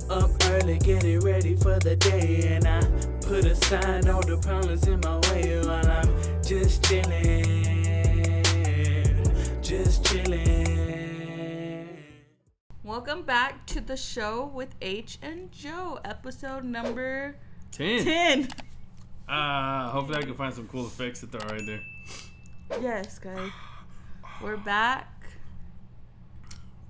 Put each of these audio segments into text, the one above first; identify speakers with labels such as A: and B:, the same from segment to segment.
A: Up early, getting ready for the day, and I put aside all the problems in my way while I'm just chilling.
B: Welcome back to the show with H and Joe, episode number
C: 10. Hopefully I can find some cool effects that they're right there.
B: Yes, guys. We're back.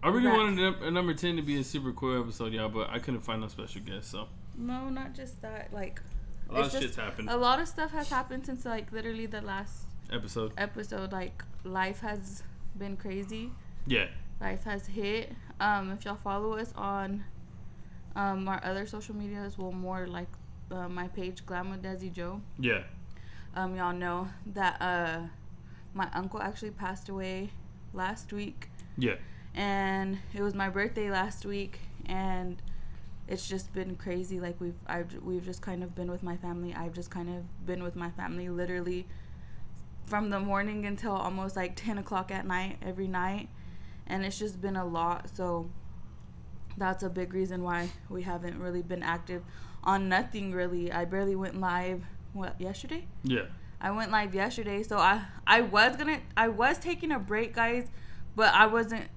C: I really wanted number 10 to be a super cool episode, y'all, but I couldn't find no special guest, so.
B: No, not just that. Like,
C: a lot of shit's happened.
B: A lot of stuff has happened since, like, literally the last
C: episode.
B: Like, life has been crazy.
C: Yeah.
B: Life has hit. If y'all follow us on our other social medias, well, more like my page, glamwithdezijo.
C: Yeah.
B: Y'all know that my uncle actually passed away last week.
C: Yeah.
B: And it was my birthday last week, and it's just been crazy. Like we've just kind of been with my family. I've just kind of been with my family literally from the morning until almost like 10 o'clock at night every night, and it's just been a lot. So that's a big reason why we haven't really been active on nothing really. I barely went live yesterday?
C: Yeah.
B: I went live yesterday, so I was taking a break, guys, but I wasn't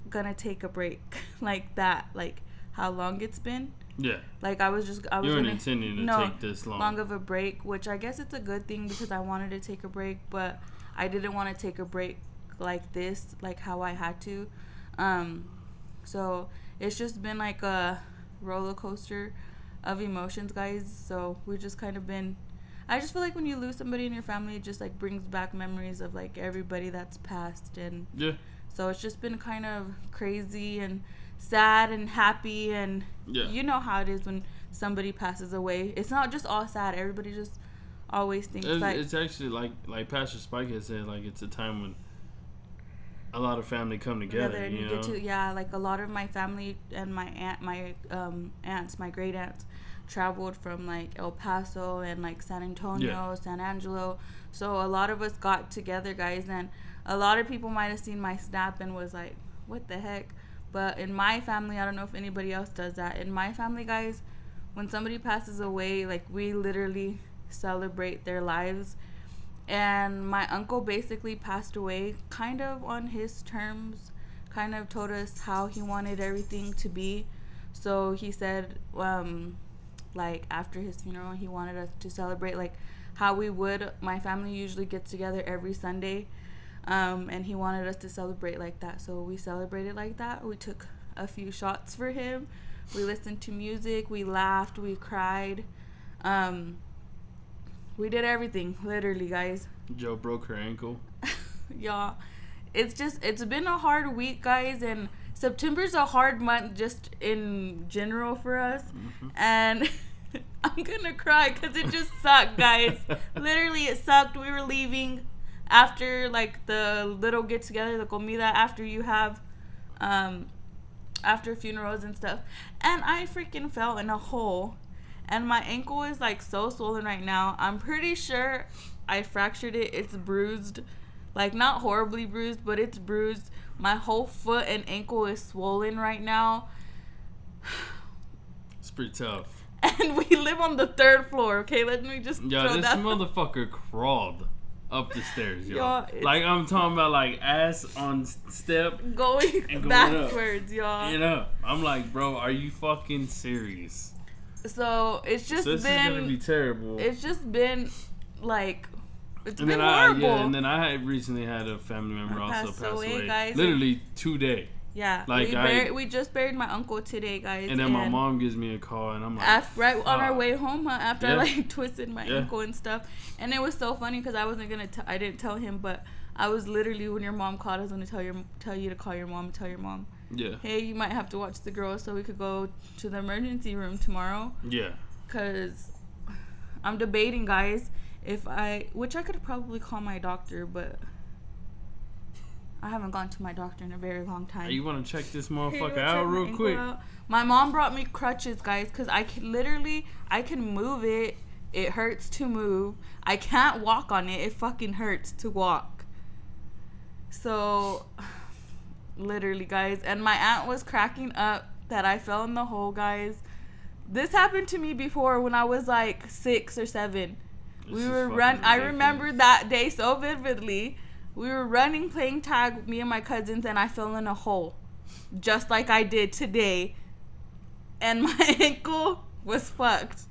B: gonna take a break like that, like how long it's been.
C: Yeah.
B: Like I was
C: you weren't intending to take this long
B: of a break, which I guess it's a good thing because I wanted to take a break, but I didn't want to take a break like this, like how I had to. So it's just been like a roller coaster of emotions, guys. So we've just kind of been, I just feel like when you lose somebody in your family, it just like brings back memories of like everybody that's passed. And
C: yeah. So
B: it's just been kind of crazy and sad and happy, and you know how it is when somebody passes away. It's not just all sad. Everybody just always thinks
C: it's actually like Pastor Spike has said, like it's a time when a lot of family come together.
B: And
C: you know?
B: Like a lot of my family and my aunts, my great aunts, traveled from like El Paso and like San Antonio, San Angelo. So a lot of us got together, guys, and a lot of people might have seen my snap and was like, what the heck? But in my family, I don't know if anybody else does that. In my family, guys, when somebody passes away, like we literally celebrate their lives. And my uncle basically passed away kind of on his terms, kind of told us how he wanted everything to be. So he said, like after his funeral, he wanted us to celebrate like how we would. My family usually gets together every Sunday. And he wanted us to celebrate like that. So we celebrated like that. We took a few shots for him. We listened to music. We laughed. We cried. We did everything, literally, guys.
C: Joe broke her ankle.
B: Y'all, it's been a hard week, guys. And September's a hard month just in general for us. Mm-hmm. And I'm going to cry because it just sucked, guys. Literally, it sucked. We were leaving after like the little get together, the comida, after you have after funerals and stuff, and I freaking fell in a hole, and my ankle is like so swollen right now. I'm pretty sure I fractured it. It's bruised, like not horribly bruised, but it's bruised. My whole foot and ankle is swollen right now.
C: It's pretty tough.
B: And we live on the 3rd floor, okay? Let me just throw
C: this
B: that
C: motherfucker crawled up the stairs, y'all. Like I'm talking about, like ass on step, going
B: backwards,
C: y'all. You know, I'm like, bro, are you fucking serious?
B: So it's just
C: this is gonna be terrible.
B: It's just been like, it's been horrible.
C: And then I had recently had a family member also pass away, guys. Literally today.
B: Yeah, like we just buried my uncle today, guys.
C: And then my mom gives me a call, and I'm like,
B: right on our way home, after I like twisted my ankle and stuff. And it was so funny because I wasn't gonna, I didn't tell him, but I was literally, when your mom called, I was gonna tell you to call your mom and tell your mom, hey, you might have to watch the girls so we could go to the emergency room tomorrow. Yeah. Cause I'm debating, guys, which I could probably call my doctor, but I haven't gone to my doctor in a very long time.
C: Hey, you want to check this motherfucker out real quick?
B: My mom brought me crutches, guys, because I can move it. It hurts to move. I can't walk on it. It fucking hurts to walk. So, literally, guys. And my aunt was cracking up that I fell in the hole, guys. This happened to me before when I was like 6 or 7. We were I remember that day so vividly. We were running, playing tag with me and my cousins, and I fell in a hole. Just like I did today. And my ankle was fucked.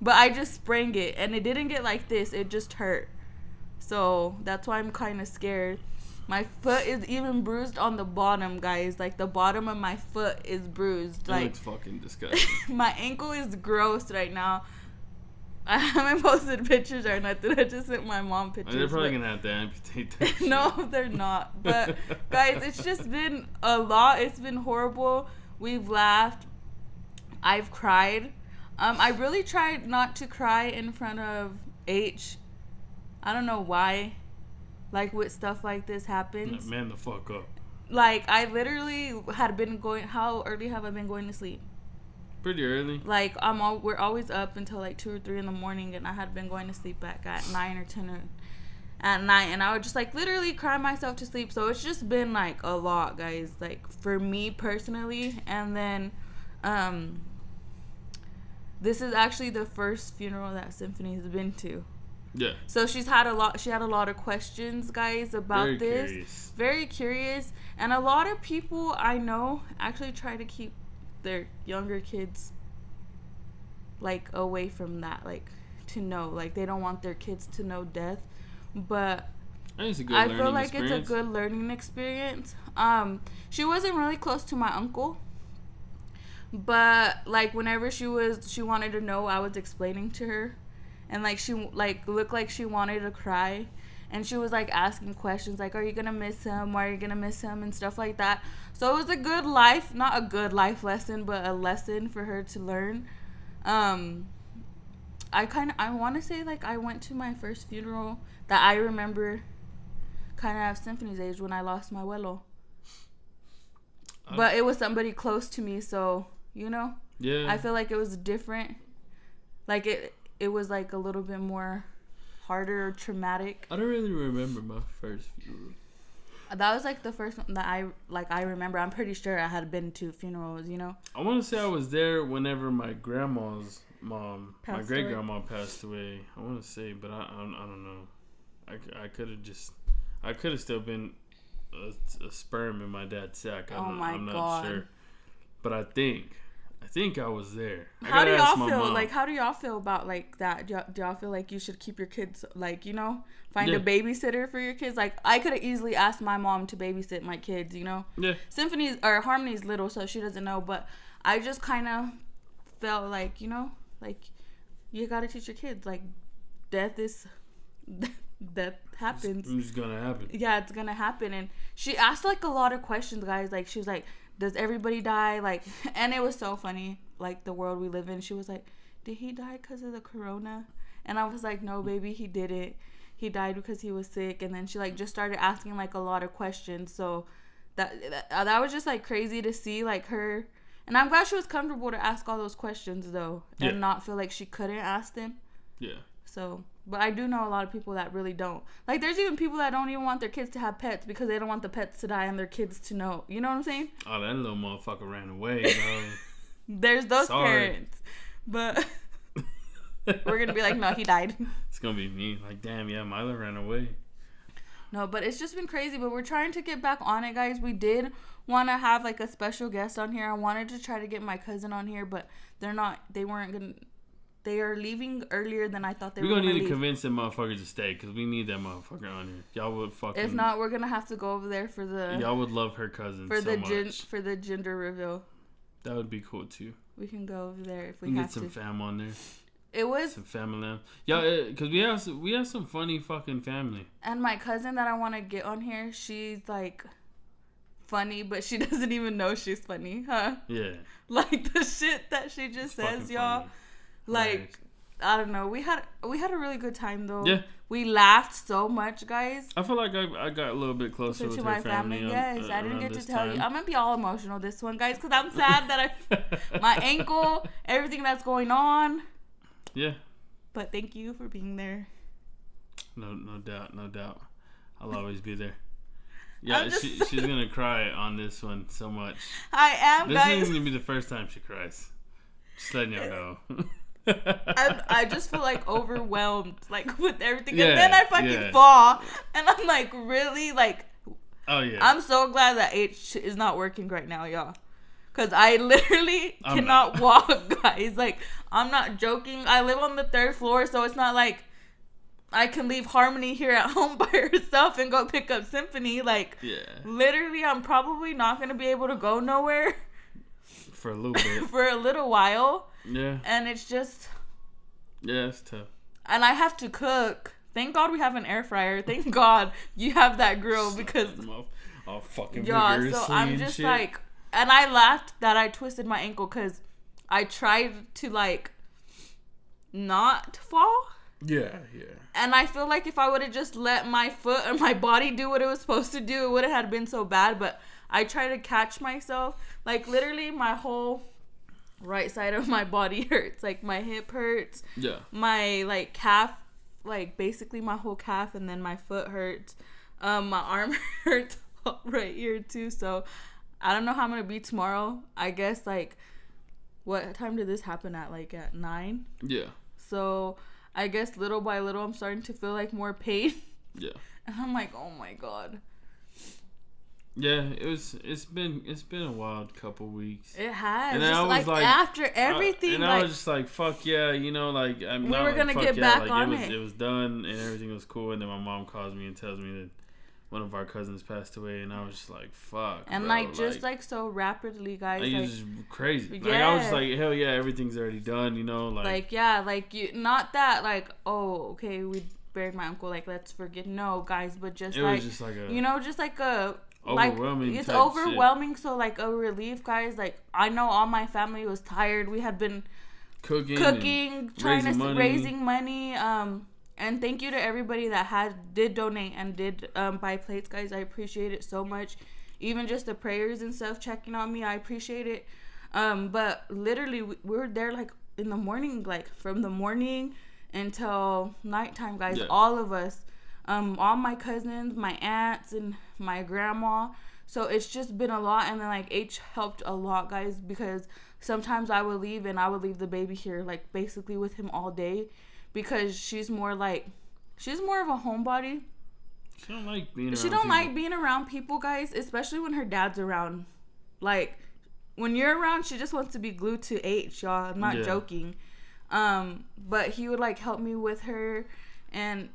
B: But I just sprained it. And it didn't get like this. It just hurt. So that's why I'm kind of scared. My foot is even bruised on the bottom, guys. Like, the bottom of my foot is bruised. Like,
C: it's fucking disgusting.
B: My ankle is gross right now. I haven't posted pictures or nothing. I just sent my mom pictures.
C: They're probably going to have to amputate that shit.
B: No, they're not. But, guys, it's just been a lot. It's been horrible. We've laughed. I've cried. I really tried not to cry in front of H. I don't know why. Like, with stuff like this happens.
C: Man the fuck up.
B: Like, I literally had been going... How early have I been going to sleep?
C: Pretty early.
B: Like, we're always up until like 2 or 3 in the morning, and I had been going to sleep back at 9 or 10 at night, and I would just like literally cry myself to sleep. So it's just been like a lot, guys, like for me personally. And then this is actually the first funeral that Symphony's been to.
C: Yeah.
B: So she had a lot of questions, guys, about this.
C: Curious.
B: Very curious. And a lot of people I know actually try to keep their younger kids like away from that, like to know, like they don't want their kids to know death. But I feel like it's a good learning experience. She wasn't really close to my uncle, but like whenever she wanted to know, I was explaining to her, and like she like looked like she wanted to cry, and she was like asking questions like, are you gonna miss him, why are you gonna miss him, and stuff like that. So it was a good not a good life lesson, but a lesson for her to learn. I want to say like I went to my first funeral that I remember kind of at Symphony's age when I lost my abuelo. But it was somebody close to me, so, you know?
C: Yeah.
B: I feel like it was different. Like it was like a little bit more harder or traumatic.
C: I don't really remember my first funeral.
B: That was like the first one that I remember. I'm pretty sure I had been to funerals, you know?
C: I want to say I was there whenever my grandma's mom, my great grandma passed away. I want to say, but I don't know. I could have still been a sperm in my dad's sack. I'm not sure. But I think I was there.
B: How do y'all feel? Mom. Like, how do y'all feel about like that? Do y'all feel like you should keep your kids, like, you know, find a babysitter for your kids? Like, I could have easily asked my mom to babysit my kids, you know?
C: Yeah.
B: Harmony's little, so she doesn't know, but I just kind of felt like, you know, like, you gotta teach your kids, like, death happens.
C: It's gonna happen.
B: Yeah, it's gonna happen. And she asked like a lot of questions, guys. Like, she was like, does everybody die? Like, and it was so funny, like the world we live in. She was like, did he die because of the corona? And I was like, no, baby, he didn't. He died because he was sick. And then she like just started asking like a lot of questions. So that was just like crazy to see, like, her. And I'm glad she was comfortable to ask all those questions though, and not feel like she couldn't ask them.
C: Yeah.
B: So, but I do know a lot of people that really don't. Like, there's even people that don't even want their kids to have pets because they don't want the pets to die and their kids to know. You know what I'm saying?
C: Oh, that little motherfucker ran away, bro.
B: There's those parents. But we're going to be like, no, he died.
C: It's going to be me. Like, damn, yeah, Milo ran away.
B: No, but it's just been crazy. But we're trying to get back on it, guys. We did want to have, like, a special guest on here. I wanted to try to get my cousin on here, but they are leaving earlier than I thought they were going to leave.
C: We're going to need to convince them motherfuckers to stay because we need that motherfucker on here. Y'all would fucking...
B: If not, we're going to have to go over there for the...
C: Y'all would love her cousin so much.
B: For the gender reveal.
C: That would be cool, too.
B: We can go over there if we have to.
C: Get some fam on there.
B: It was...
C: Some family. Yeah, because we have some funny fucking family.
B: And my cousin that I want to get on here, she's, like, funny, but she doesn't even know she's funny, huh?
C: Yeah.
B: Like, the shit that she just says, y'all. Funny. Like, I don't know. We had a really good time though. Yeah. We laughed so much, guys.
C: I feel like I got a little bit closer to my family.
B: Yes, I didn't get to tell you. I'm gonna be all emotional this one, guys, because I'm sad that my ankle, everything that's going on.
C: Yeah.
B: But thank you for being there.
C: No doubt. I'll always be there. Yeah, she's gonna cry on this one so much.
B: I am,
C: this
B: guys.
C: This is gonna be the first time she cries. Just letting y'all know.
B: I just feel like overwhelmed, like with everything,
C: Yeah,
B: and then I fucking fall, and I'm like, really, like,
C: oh yeah.
B: I'm so glad that H is not working right now, y'all, because I literally cannot walk, guys. Like, I'm not joking. I live on the 3rd floor, so it's not like I can leave Harmony here at home by herself and go pick up Symphony. Like, literally, I'm probably not gonna be able to go nowhere
C: for a little bit.
B: For a little while.
C: Yeah.
B: And it's just...
C: Yeah, it's tough.
B: And I have to cook. Thank God we have an air fryer. Thank God you have that grill because...
C: all fucking
B: yeah, so I'm just
C: shit.
B: like... And I laughed that I twisted my ankle because I tried to, like, not fall.
C: Yeah.
B: And I feel like if I would have just let my foot and my body do what it was supposed to do, it wouldn't have been so bad. But I try to catch myself. Like, literally, my whole right side of my body hurts. Like, my hip hurts.
C: Yeah.
B: My, like, calf, like, basically my whole calf, and then my foot hurts. My arm hurts right here, too. So, I don't know how I'm going to be tomorrow. I guess, like, what time did this happen at? Like, at 9?
C: Yeah.
B: So, I guess little by little, I'm starting to feel, like, more pain.
C: Yeah.
B: And I'm like, oh, my God.
C: Yeah, it's been a wild couple weeks.
B: It has.
C: And
B: just
C: I was like
B: after everything,
C: I was just like, fuck yeah, you know, like we
B: were gonna get back
C: like,
B: on it.
C: It was done and everything was cool, and then my mom calls me and tells me that one of our cousins passed away, and I was just like, fuck.
B: And
C: bro,
B: like just like so rapidly, guys.
C: Like,
B: like
C: it's just crazy.
B: Yeah.
C: Like I was just like, hell yeah, everything's already done, you know,
B: like yeah, like you not that like, oh, okay, we buried my uncle, like let's forget. No, guys, but just
C: it
B: like
C: was just like a,
B: you know, just like a
C: overwhelming.
B: Like, it's
C: type
B: overwhelming.
C: Shit.
B: So like a relief, guys. Like I know all my family was tired. We had been cooking, trying to raising money. And thank you to everybody that did donate and did buy plates, guys. I appreciate it so much. Even just the prayers and stuff checking on me, I appreciate it. But literally, we were there like in the morning, like from the morning until nighttime, guys.
C: Yeah.
B: All of us. All my cousins, my aunts, and my grandma. So it's just been a lot. And then like H helped a lot, guys, because sometimes I would leave and I would leave the baby here, like basically with him all day, because she's more of a homebody.
C: She don't like being around
B: She don't like being around people, guys, especially when her dad's around. Like when you're around, she just wants to be glued to H, y'all. I'm not joking. But he would like help me with her, and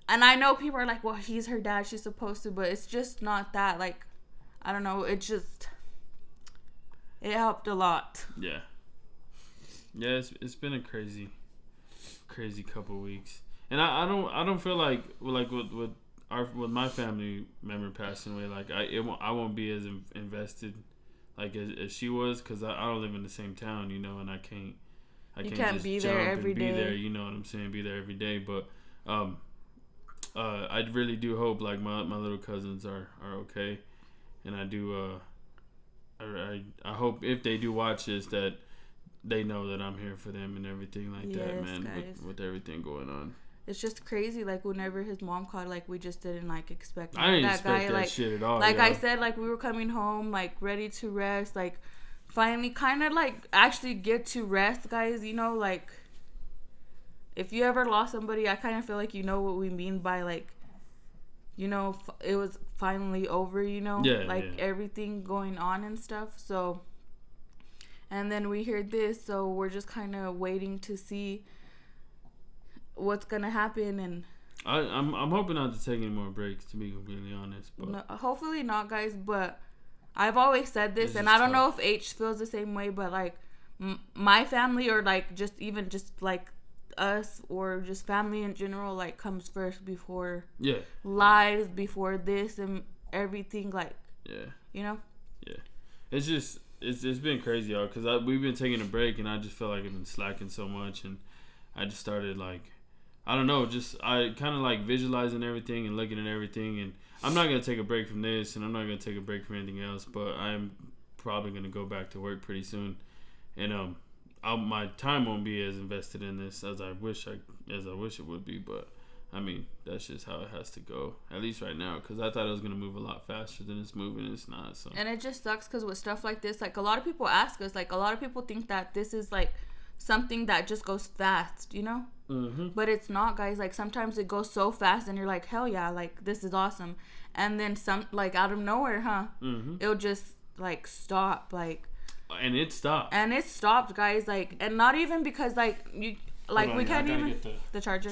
B: I know people are like, well, he's her dad, she's supposed to, but it's just not that. Like, I don't know, it helped a lot.
C: Yeah, it's been a crazy couple weeks, and I don't feel like with my family member passing away, like I won't be as invested like as she was, because I don't live in the same town, you know, and I can't just
B: be
C: jump
B: there
C: and
B: every
C: be
B: day.
C: there, you know what I'm saying, be there every day, but I really do hope like my little cousins are okay, and I do I hope if they do watch this that they know that I'm here for them and everything like that, man. With everything going on, it's
B: just crazy. Like whenever his mom called, like we just didn't like expect.
C: I didn't
B: that
C: expect
B: guy,
C: that
B: like,
C: shit at all.
B: Like I said, like we were coming home, like ready to rest, like finally, kind of like actually get to rest, guys. You know, like if you ever lost somebody, I kind of feel like you know what we mean by like, you know, it was finally over. You know, everything going on and stuff. So. And then we heard this, so we're just kind of waiting to see what's gonna happen. And
C: I'm hoping not to take any more breaks, to be completely honest. But
B: no, hopefully not, guys. But I've always said this, and I don't know if H feels the same way. But like my family, or like just like us, or just family in general, like comes first before lives, before this and everything. Like you know.
C: Yeah, it's just. It's been crazy, y'all, because we've been taking a break, and I just felt like I've been slacking so much, and I just started, like, I don't know, I kind of, like, visualizing everything and looking at everything, and I'm not going to take a break from this, and I'm not going to take a break from anything else, but I'm probably going to go back to work pretty soon, and my time won't be as invested in this as I wish it would be, but I mean, that's just how it has to go, at least right now, because I thought it was going to move a lot faster than it's moving. It's not. So.
B: And it just sucks because with stuff like this, like, a lot of people ask us, like, a lot of people think that this is, like, something that just goes fast, you know? Mm-hmm. But it's not, guys. Like, sometimes it goes so fast and you're like, hell yeah, like, this is awesome. And then like, out of nowhere, it'll just, like, stop, like.
C: And it stopped.
B: And it stopped, guys, like, and not even because, like, you, like, we can't even, the charger.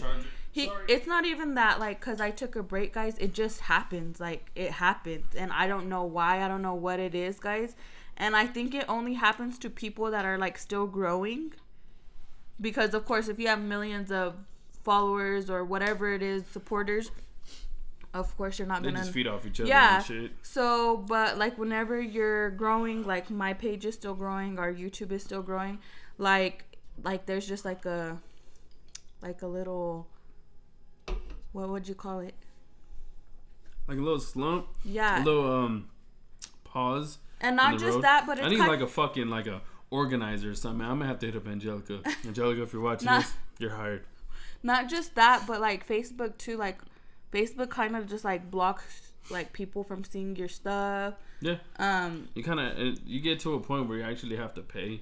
B: It's not even that, like, because I took a break, guys. It just happens. Like, it happens. And I don't know why. I don't know what it is, guys. And I think it only happens to people that are, like, still growing. Because, of course, if you have millions of followers or whatever it is, supporters, of course, you're not going to...
C: They just feed off each other and shit.
B: So, but, like, whenever you're growing, like, my page is still growing, our YouTube is still growing, like there's just, like a little... What would you call it?
C: Like a little slump?
B: Yeah.
C: A little pause.
B: And not just that, but it's
C: I need like a fucking like a organizer or something. I'm gonna have to hit up Angelica. Angelica, if you're watching this, you're hired.
B: Not just that, but like Facebook too. Like Facebook kind of just like blocks like people from seeing your stuff.
C: Yeah. You get to a point where you actually have to pay.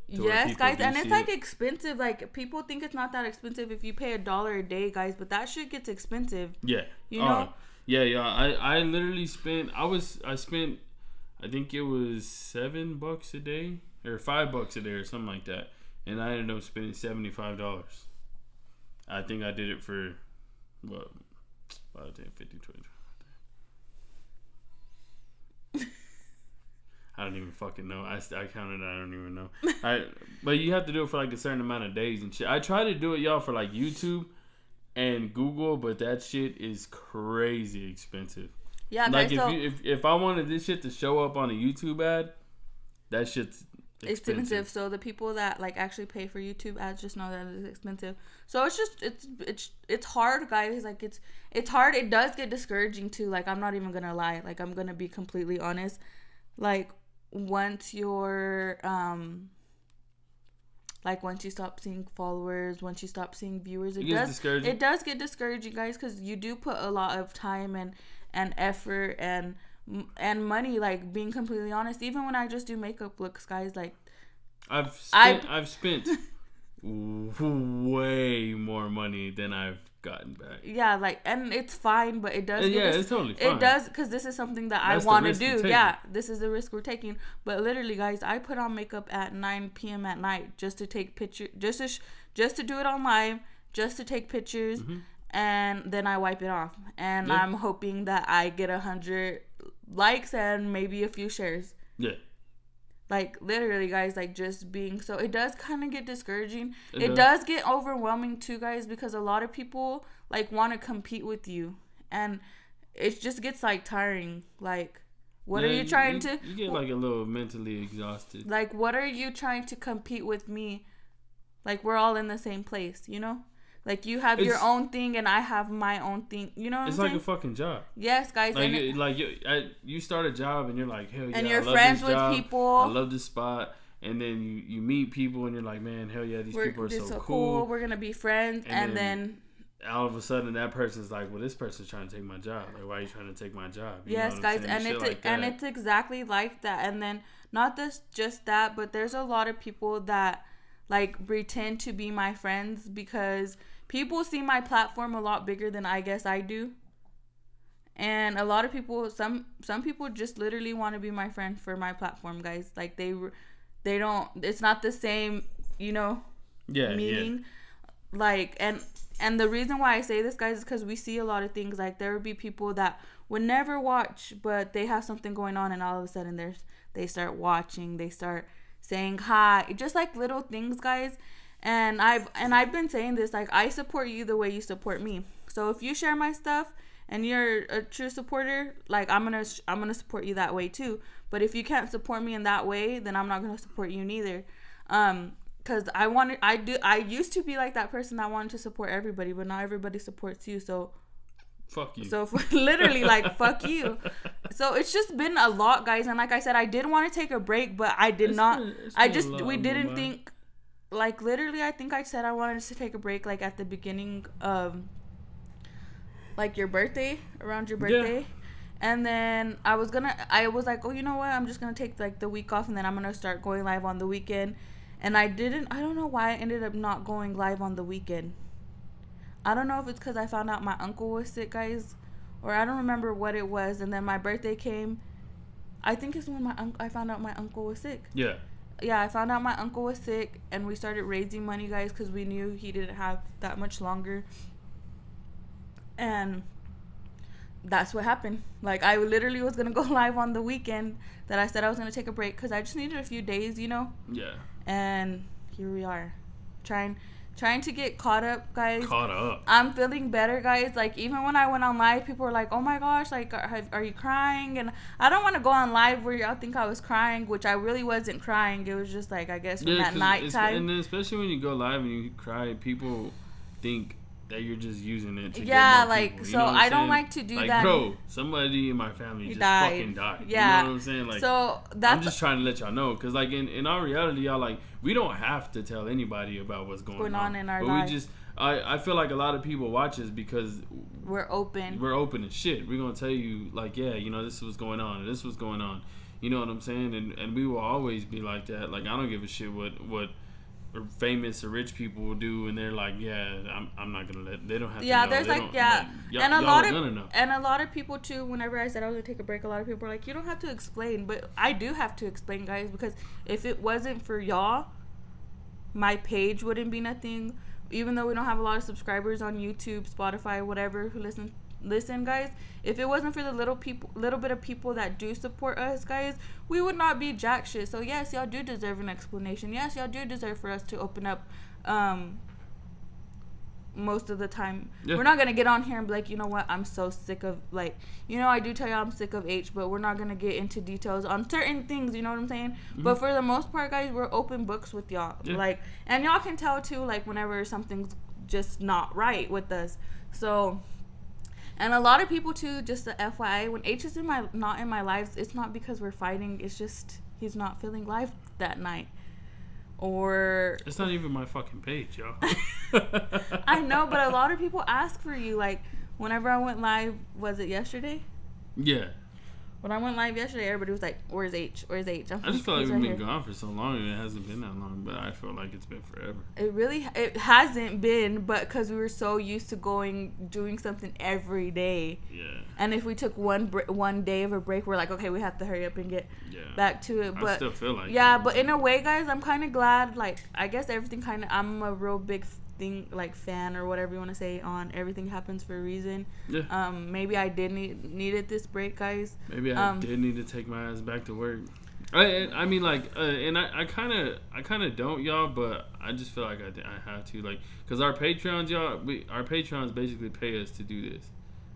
B: Yes, guys, and it's like expensive. Like, people think it's not that expensive if you pay $1 a day, guys, but that shit gets expensive.
C: Yeah,
B: you know.
C: Yeah. I literally spent. I spent. I think it was $7 a day or $5 a day or something like that, and I ended up spending $75. I think I did it for what? 5, 10, 15, 20. I don't even fucking know. I counted. I don't even know. But you have to do it for like a certain amount of days and shit. I try to do it, y'all, for like YouTube and Google, but that shit is crazy expensive. Yeah, like if I wanted this shit to show up on a YouTube ad, that shit's expensive.
B: So the people that like actually pay for YouTube ads just know that it's expensive. So it's just it's hard, guys. Like it's hard. It does get discouraging too. Like, I'm not even gonna lie. Like, I'm gonna be completely honest. Like, once you're once you stop seeing followers, once you stop seeing viewers, it does get discouraging, guys, because you do put a lot of time and effort and money. Like, being completely honest, even when I just do makeup looks, guys, like I've
C: spent way more money than I've gotten back.
B: Yeah, like, and it's fine, but it does.
C: It's totally fine.
B: It does, because this is something that I want to do. Yeah, this is the risk we're taking. But literally, guys, I put on makeup at 9 p.m. at night just to take pictures, just to do it on live, just to take pictures, and then I wipe it off. And I'm hoping that I get 100 likes and maybe a few shares. Yeah. Like, literally, guys, like, just being... So, it does kind of get discouraging. It does get overwhelming, too, guys, because a lot of people, like, want to compete with you. And it just gets, like, tiring. Like, what are you trying to...
C: You get, like, a little mentally exhausted.
B: Like, what are you trying to compete with me? Like, we're all in the same place, you know? Like, you have your own thing and I have my own thing. You know what I'm saying?
C: It's like a fucking job.
B: Yes, guys.
C: Like, you start a job and you're like, hell yeah,
B: and you're friends with people.
C: I love this spot. And then you meet people and you're like, man, hell yeah, these people are so cool.
B: We're going to be friends. And then
C: all of a sudden that person's like, well, this person's trying to take my job. Like, why are you trying to take my job?
B: Yes, guys. And it's exactly like that. And then not just that, but there's a lot of people that like pretend to be my friends because people see my platform a lot bigger than I guess I do. And a lot of people, some people just literally want to be my friend for my platform, guys. Like, they don't, it's not the same, you know, meaning. Yeah. Like, and the reason why I say this, guys, is because we see a lot of things. Like, there would be people that would never watch, but they have something going on, and all of a sudden they start watching, they start saying hi, just like little things, guys. And I've been saying this, like, I support you the way you support me. So if you share my stuff and you're a true supporter, like, I'm gonna support you that way too. But if you can't support me in that way, then I'm not gonna support you neither. Cause I used to be like that person that wanted to support everybody, but not everybody supports you. So
C: fuck you.
B: So literally, like, fuck you. So it's just been a lot, guys. And like I said, I did want to take a break, but I did not. We didn't think. Like, literally, I think I said I wanted to take a break, like, at the beginning of like your birthday, around your birthday. Yeah. And then I was like, oh, you know what? I'm just going to take like the week off and then I'm going to start going live on the weekend. And I don't know why I ended up not going live on the weekend. I don't know if it's because I found out my uncle was sick, guys, or I don't remember what it was. And then my birthday came. I think it's when I found out my uncle was sick.
C: Yeah.
B: Yeah, I found out my uncle was sick, and we started raising money, guys, because we knew he didn't have that much longer. And that's what happened. Like, I literally was going to go live on the weekend that I said I was going to take a break because I just needed a few days, you know?
C: Yeah.
B: And here we are, trying to get caught up, guys.
C: Caught up.
B: I'm feeling better, guys. Like, even when I went on live, people were like, oh my gosh, like, are you crying? And I don't want to go on live where y'all think I was crying, which I really wasn't crying. It was just like, I guess from that nighttime.
C: And then especially when you go live and you cry, people think that you're just using it to get more
B: like
C: people.
B: So I don't like to do that.
C: Bro, somebody in my family just fucking died.
B: Yeah.
C: You know what I'm saying? Like,
B: so
C: I'm just trying to let y'all know, because like in our reality, y'all, like, we don't have to tell anybody about what's going on
B: in our
C: but
B: lives.
C: We just I feel like a lot of people watch us because
B: we're open
C: as shit. We're gonna tell you, like, yeah, you know, this was going on and this was going on. You know what I'm saying? And we will always be like that. Like, I don't give a shit what famous or rich people will do, and they're like, yeah, I'm not gonna let. They don't have to know.
B: There's
C: they
B: like, yeah,
C: like,
B: and a lot of people too. Whenever I said I was gonna take a break, a lot of people were like, you don't have to explain, but I do have to explain, guys, because if it wasn't for y'all, my page wouldn't be nothing. Even though we don't have a lot of subscribers on YouTube, Spotify, whatever, who listen, guys. If it wasn't for the little bit of people that do support us, guys, we would not be jack shit. So yes, y'all do deserve an explanation. Yes, y'all do deserve for us to open up. Most of the time, we're not gonna get on here and be like, you know what, I'm so sick of, like, you know, I do tell y'all I'm sick of H, but we're not gonna get into details on certain things. You know what I'm saying? Mm-hmm. But for the most part, guys, we're open books with y'all. Like, and y'all can tell too, like, whenever something's just not right with us. So. And a lot of people too, just the FYI, when H is not in my lives, it's not because we're fighting. It's just he's not feeling live that night. Or
C: it's not even my fucking page, yo.
B: I know, but a lot of people ask for you. Like, whenever I went live, was it yesterday?
C: Yeah.
B: When I went live yesterday, everybody was like, where's H? Where's H?
C: I just feel like we've been gone for so long, and it hasn't been that long, but I feel like it's been forever.
B: It hasn't been, but because we were so used to doing something every day.
C: Yeah.
B: And if we took one day of a break, we're like, okay, we have to hurry up and get back to it. But
C: I still feel like
B: but in a way, guys, I'm kind of glad. Like, I guess everything I'm a real big fan or whatever you want to say on everything happens for a reason. Yeah. Maybe I did needed this break, guys.
C: Maybe I did need to take my ass back to work. I mean, like, and I kind of don't, y'all, but I just feel like I have to, like, because our Patreons, y'all, our Patreons basically pay us to do this,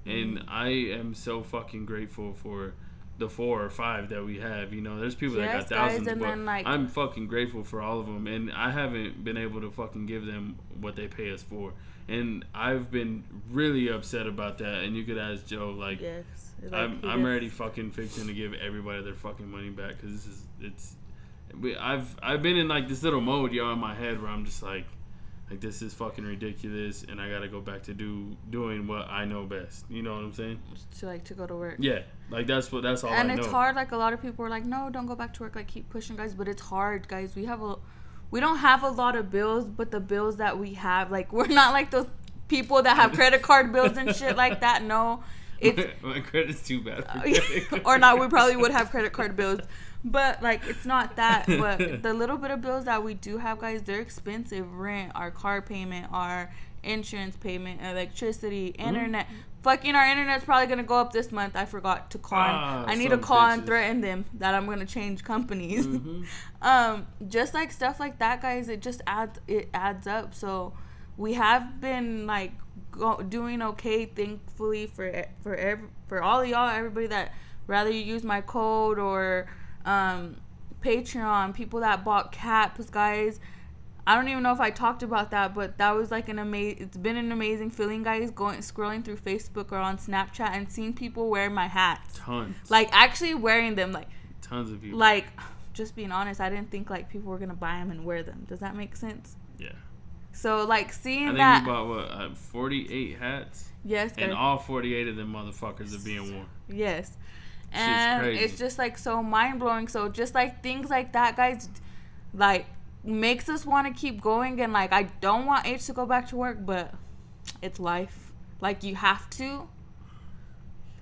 C: and I am so fucking grateful for the 4 or 5 that we have. You know, there's people that got thousands, guys, but then, like, I'm fucking grateful for all of them, and I haven't been able to fucking give them what they pay us for, and I've been really upset about that. And you could ask Joe, like,
B: yes,
C: I'm already fucking fixing to give everybody their fucking money back, because I've been in, like, this little mode, y'all, in my head where I'm just like this is fucking ridiculous, and I gotta go back to doing what I know best. You know what I'm saying?
B: To go to work.
C: Yeah, like that's all I know.
B: And it's hard. Like, a lot of people are like, no, don't go back to work. Like, keep pushing, guys. But it's hard, guys. We don't have a lot of bills, but the bills that we have, like, we're not like those people that have credit card bills and shit like that. No,
C: my credit's too bad.
B: Or not. We probably would have credit card bills. But, like, it's not that. But the little bit of bills that we do have, guys, they're expensive. Rent, our car payment, our insurance payment, electricity, internet. Fucking our internet's probably going to go up this month. I forgot to call. I need to call and threaten them that I'm going to change companies. Mm-hmm. Just, like, stuff like that, guys, it just adds up. So we have been, like, doing okay, thankfully, for all of y'all, everybody that rather you use my code or Patreon, people that bought caps, guys. I don't even know if I talked about that, but that was like it's been an amazing feeling, guys, scrolling through Facebook or on Snapchat and seeing people wear my hats.
C: Tons.
B: Like, actually wearing them, like,
C: tons of people.
B: Like, just being honest, I didn't think, like, people were gonna buy them and wear them. Does that make sense?
C: Yeah.
B: So, like, seeing
C: I think
B: that...
C: you bought, 48 hats?
B: Yes, guys.
C: And all 48 of them motherfuckers are being worn.
B: Yes. And it's just, like, so mind-blowing. So, just, like, things like that, guys, like, makes us want to keep going. And, like, I don't want H to go back to work, but it's life. Like, you have to.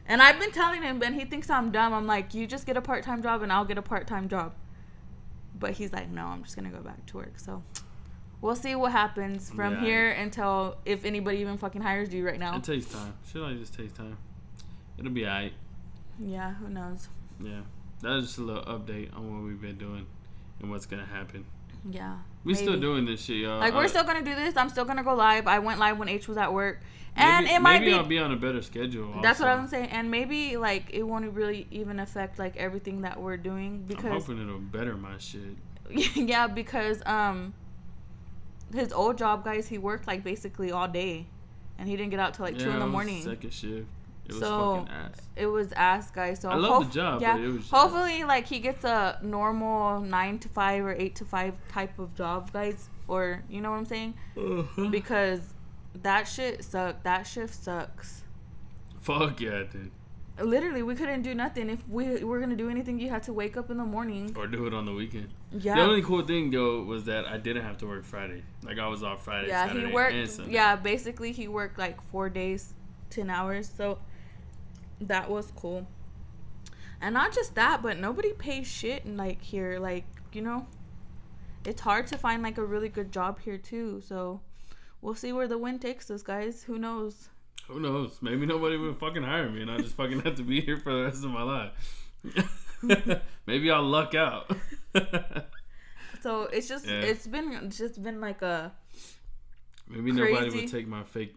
B: And I've been telling him, and he thinks I'm dumb. I'm like, you just get a part-time job, and I'll get a part-time job. But he's like, no, I'm just going to go back to work. So, we'll see what happens from here until if anybody even fucking hires you right now.
C: It takes time. Shit like this takes time. It'll be alright.
B: Yeah, who knows?
C: Yeah. That was just a little update on what we've been doing and what's going to happen.
B: Yeah.
C: We still doing this shit, y'all.
B: Like, we're still going to do this. I'm still going to go live. I went live when H was at work. And it might be...
C: Maybe I'll be on a better schedule also.
B: That's what I was saying. And maybe, like, it won't really even affect, like, everything that we're doing. Because
C: I'm hoping it'll better my shit.
B: Yeah, because his old job, guys, he worked, like, basically all day. And he didn't get out till, like, 2 in the morning.
C: Second shift. It was fucking ass.
B: It was ass, guys. So
C: I love the job, but it was...
B: Hopefully, like, he gets a normal 9 to 5 or 8 to 5 type of job, guys. Or, you know what I'm saying?
C: Uh-huh.
B: Because that shit sucked. That shift sucks.
C: Fuck yeah, dude.
B: Literally, we couldn't do nothing. If we were going to do anything, you had to wake up in the morning.
C: Or do it on the weekend.
B: Yeah.
C: The only cool thing, though, was that I didn't have to work Friday. Like, I was off Friday, Saturday,
B: he worked,
C: and Sunday.
B: Yeah, basically, he worked, like, 4 days, 10 hours. So, that was cool. And not just that, but nobody pays shit, like, here. Like, you know, it's hard to find, like, a really good job here, too. So, we'll see where the wind takes us, guys. Who knows?
C: Who knows? Maybe nobody will fucking hire me, and I just fucking have to be here for the rest of my life. Maybe I'll luck out.
B: So it's just it's been like a
C: maybe nobody would take my fake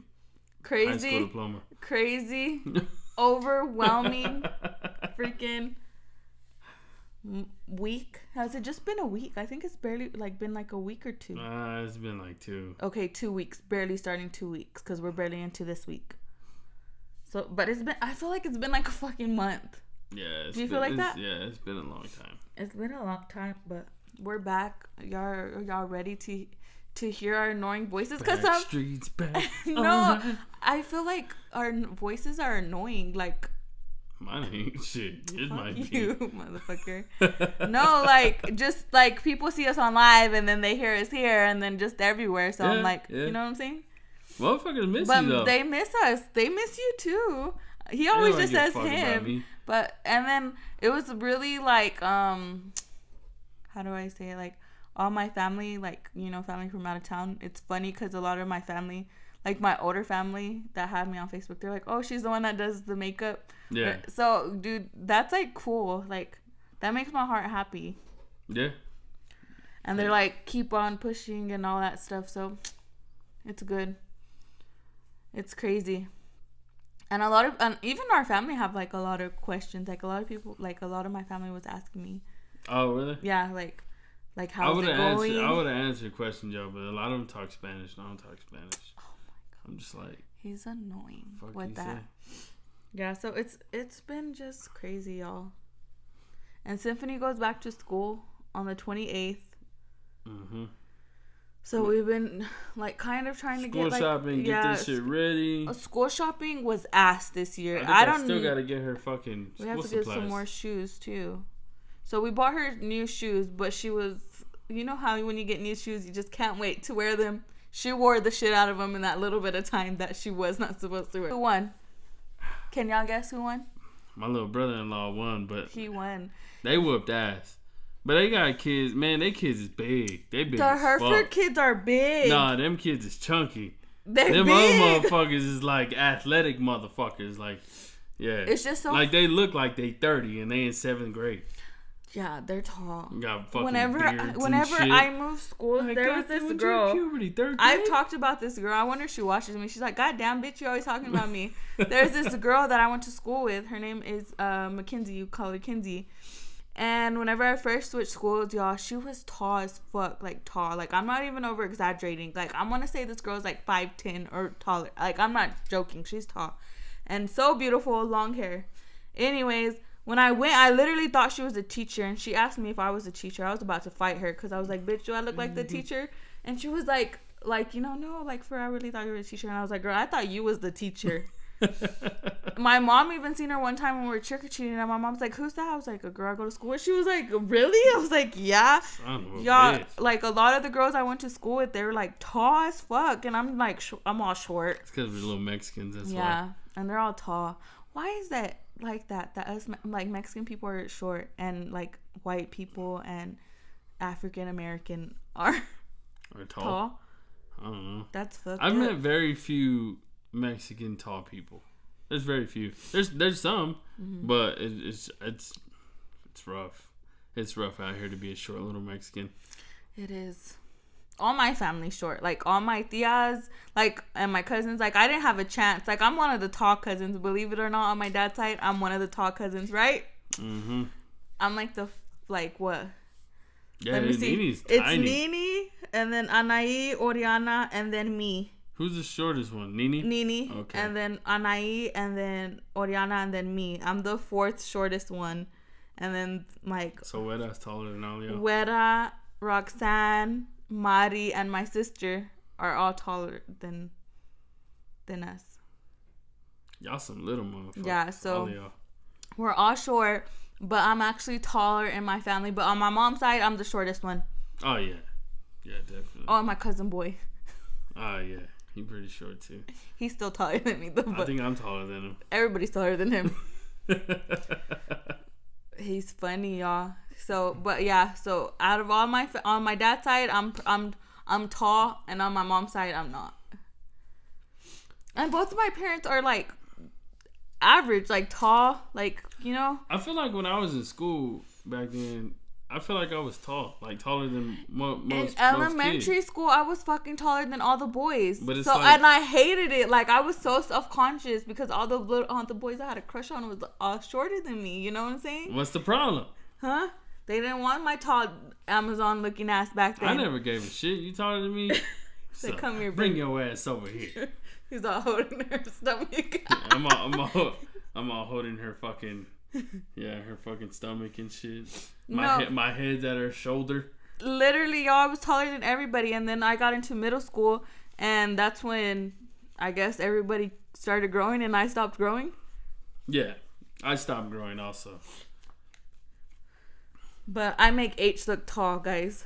C: high school diploma.
B: Crazy, overwhelming, freaking week. Has it just been a week? I think it's barely like been like a week or two.
C: It's been like 2.
B: Okay, 2 weeks. Barely starting 2 weeks because we're barely into this week. So, but it's been. I feel like it's been like a fucking month.
C: Yeah.
B: Do you feel like that?
C: Yeah, it's been a long time.
B: It's been a long time, but we're back. Y'all ready to hear our annoying voices? Cause
C: Streets back.
B: No, I feel like our voices are annoying. Like.
C: Mine ain't shit. It might be.
B: You, motherfucker. No, like, just, like, people see us on live and then they hear us here and then just everywhere. So I'm like, you know what I'm saying?
C: Motherfuckers miss you, though.
B: But they miss us. They miss you, too. He always just says him. But, and then it was really, like, how do I say it? Like, all my family, like, you know, family from out of town. It's funny because a lot of my family, like, my older family that had me on Facebook, they're like, oh, she's the one that does the makeup.
C: Yeah.
B: So, dude, that's, like, cool. Like, that makes my heart happy.
C: Yeah.
B: And they're like, keep on pushing and all that stuff. So, it's good. It's crazy. And even our family have, like, a lot of questions. Like, a lot of people, like, a lot of my family was asking me.
C: Oh, really?
B: Yeah, like how's it going?
C: I would have answered your question, Joe, but a lot of them talk Spanish. I don't talk Spanish.
B: Oh, my God.
C: I'm just like...
B: He's annoying
C: fuck
B: with that.
C: Say?
B: Yeah, so it's been just crazy, y'all. And Symphony goes back to school on the 28th. Mm-hmm. So we've been, like, kind of trying to get, like...
C: School shopping, get this shit ready.
B: School shopping was ass this year.
C: I still got to get her fucking
B: We have to get some more shoes, too. So we bought her new shoes, but she was... You know how when you get new shoes, you just can't wait to wear them? She wore the shit out of them in that little bit of time that she was not supposed to wear. Who won? Can y'all guess who won?
C: My little brother-in-law won, but...
B: He won.
C: They whooped ass. But they got kids. Man, they kids is big. They big.
B: The Hereford kids are big.
C: Nah, them kids is chunky.
B: They're
C: them
B: big.
C: other motherfuckers is like athletic motherfuckers. Like, yeah.
B: It's just so...
C: Like, they look like they 30 and they in 7th grade.
B: Yeah, they're tall.
C: Got fucking
B: whenever I moved schools, there was this girl.
C: Puberty, 3rd grade?
B: I've talked about this girl. I wonder if she watches me. She's like, God damn, bitch, you're always talking about me. There's this girl that I went to school with. Her name is Mackenzie. You call her Kinsey. And whenever I first switched schools, y'all, she was tall as fuck. Like, tall. Like, I'm not even over exaggerating. Like, I'm going to say this girl's like 5'10" or taller. Like, I'm not joking. She's tall. And so beautiful, long hair. Anyways, when I went, I literally thought she was a teacher. And she asked me if I was a teacher. I was about to fight her because I was like, bitch, do I look like the teacher? And she was like, like, no, like, I really thought you were a teacher. And I was like, girl, I thought you was the teacher. My mom even seen her one time when we were trick-or-treating, and my mom's like, who's that? I was like, a girl I go to school with. She was like, really? I was like, yeah. Y'all, like, a lot of the girls I went to school with, they were like tall as fuck, and I'm like, I'm all short.
C: It's because we're little Mexicans, that's why.
B: Yeah, and they're all tall. Why is that like that us, like, Mexican people are short, and like white people and African American are tall?
C: I don't know.
B: That's fucked
C: I've
B: up.
C: met very few Mexican tall people. There's very few. There's some, but it's rough. It's rough out here to be a short little Mexican.
B: It is. All my family's short. Like, all my tias, like, and my cousins, like, I didn't have a chance. Like, I'm one of the tall cousins, believe it or not. On my dad's side, I'm one of the tall cousins, right? Mm-hmm. I'm like what?
C: Yeah,
B: let me see.
C: Nini's
B: it's
C: tiny.
B: Nini, and then Anaí, Oriana, and then me.
C: Who's the shortest one? Nini? Okay.
B: And then Anaí, and then Oriana, and then me. I'm the fourth shortest one. And then, like...
C: So Wera's taller than all y'all?
B: Wera, Roxanne, Mari, and my sister are all taller than us.
C: Y'all some little motherfuckers.
B: Yeah, so
C: all y'all.
B: We're all short, but I'm actually taller in my family. But on my mom's side, I'm the shortest one.
C: Oh, yeah. Yeah, definitely.
B: Oh, my cousin boy.
C: Oh, yeah. He's pretty short, too.
B: He's still taller than me, though.
C: I think I'm taller than him.
B: Everybody's taller than him. He's funny, y'all. So, but yeah, so out of all on my dad's side, I'm tall, and on my mom's side, I'm not. And both of my parents are like average, like tall, like,
C: I feel like when I was in school back then, I feel like I was tall, like taller than most.
B: In elementary school, I was fucking taller than all the boys.
C: But it's
B: so,
C: like,
B: and I hated it. Like, I was so self-conscious because all the boys I had a crush on was all shorter than me. You know what I'm saying?
C: What's the problem?
B: Huh? They didn't want my tall Amazon-looking ass back then.
C: I never gave a shit. You taller than me?
B: So, come here,
C: bring your ass over here.
B: He's all holding her stomach.
C: I'm all holding her fucking, her fucking stomach and shit. My head's at her shoulder.
B: Literally, y'all, I was taller than everybody, and then I got into middle school, and that's when I guess everybody started growing, and I stopped growing.
C: Yeah, I stopped growing also.
B: But I make H look tall, guys.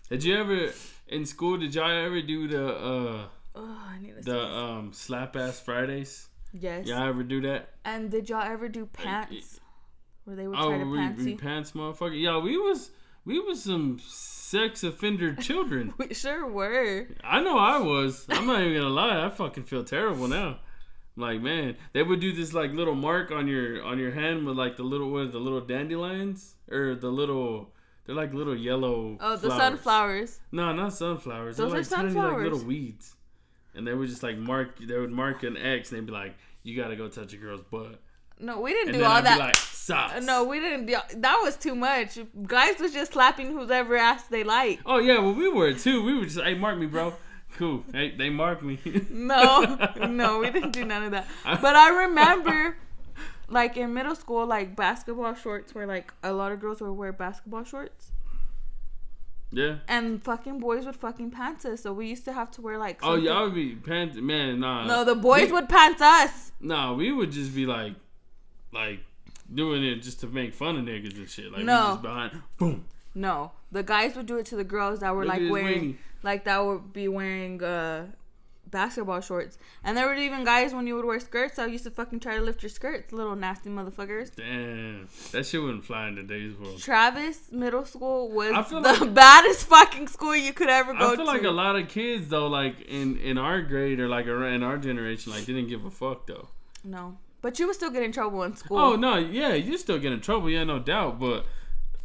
C: Did you ever in school? Did y'all ever do the
B: I need to
C: slap ass Fridays?
B: Yes.
C: Y'all ever do that?
B: And did y'all ever do pants? Where they would try to pants you?
C: Pants, motherfucker. Yeah, we was some sex offender children.
B: We sure were.
C: I know I was. I'm not even gonna lie. I fucking feel terrible now. Like, man, they would do this like little mark on your hand with like the little dandelions or they're like little yellow.
B: Oh, the
C: flowers.
B: Sunflowers.
C: No, not sunflowers.
B: Those
C: they're like
B: are sunflowers.
C: tiny like little weeds, and they would just like mark. They would mark an X, and they'd be like, "You gotta go touch a girl's butt."
B: No, we didn't
C: and
B: do all
C: I'd
B: that.
C: Be like, socks.
B: No, we didn't do. That was too much. Guys was just slapping whoever ass they like.
C: Oh yeah, well we were too. We were just, hey, mark me, bro. Cool. Hey, they marked me.
B: No, we didn't do none of that. But I remember, like in middle school, like basketball shorts were like a lot of girls would wear basketball shorts.
C: Yeah.
B: And fucking boys would fucking pants us, so we used to have to wear like.
C: Oh, y'all would be pants, man. Nah.
B: No, the boys would pants us.
C: Nah, we would just be like doing it just to make fun of niggas and shit. Like,
B: no.
C: We just behind, boom.
B: No, the guys would do it to the girls that were like wearing, like that would be wearing basketball shorts. And there were even guys when you would wear skirts that used to fucking try to lift your skirts, little nasty motherfuckers.
C: Damn, that shit wouldn't fly in today's world.
B: Travis Middle School was the
C: like,
B: baddest fucking school you could ever go to.
C: I feel like a lot of kids though, like in our grade or like in our generation, like didn't give a fuck though.
B: No, but you would still get in trouble in school.
C: Oh no, yeah, you still get in trouble, yeah, no doubt. But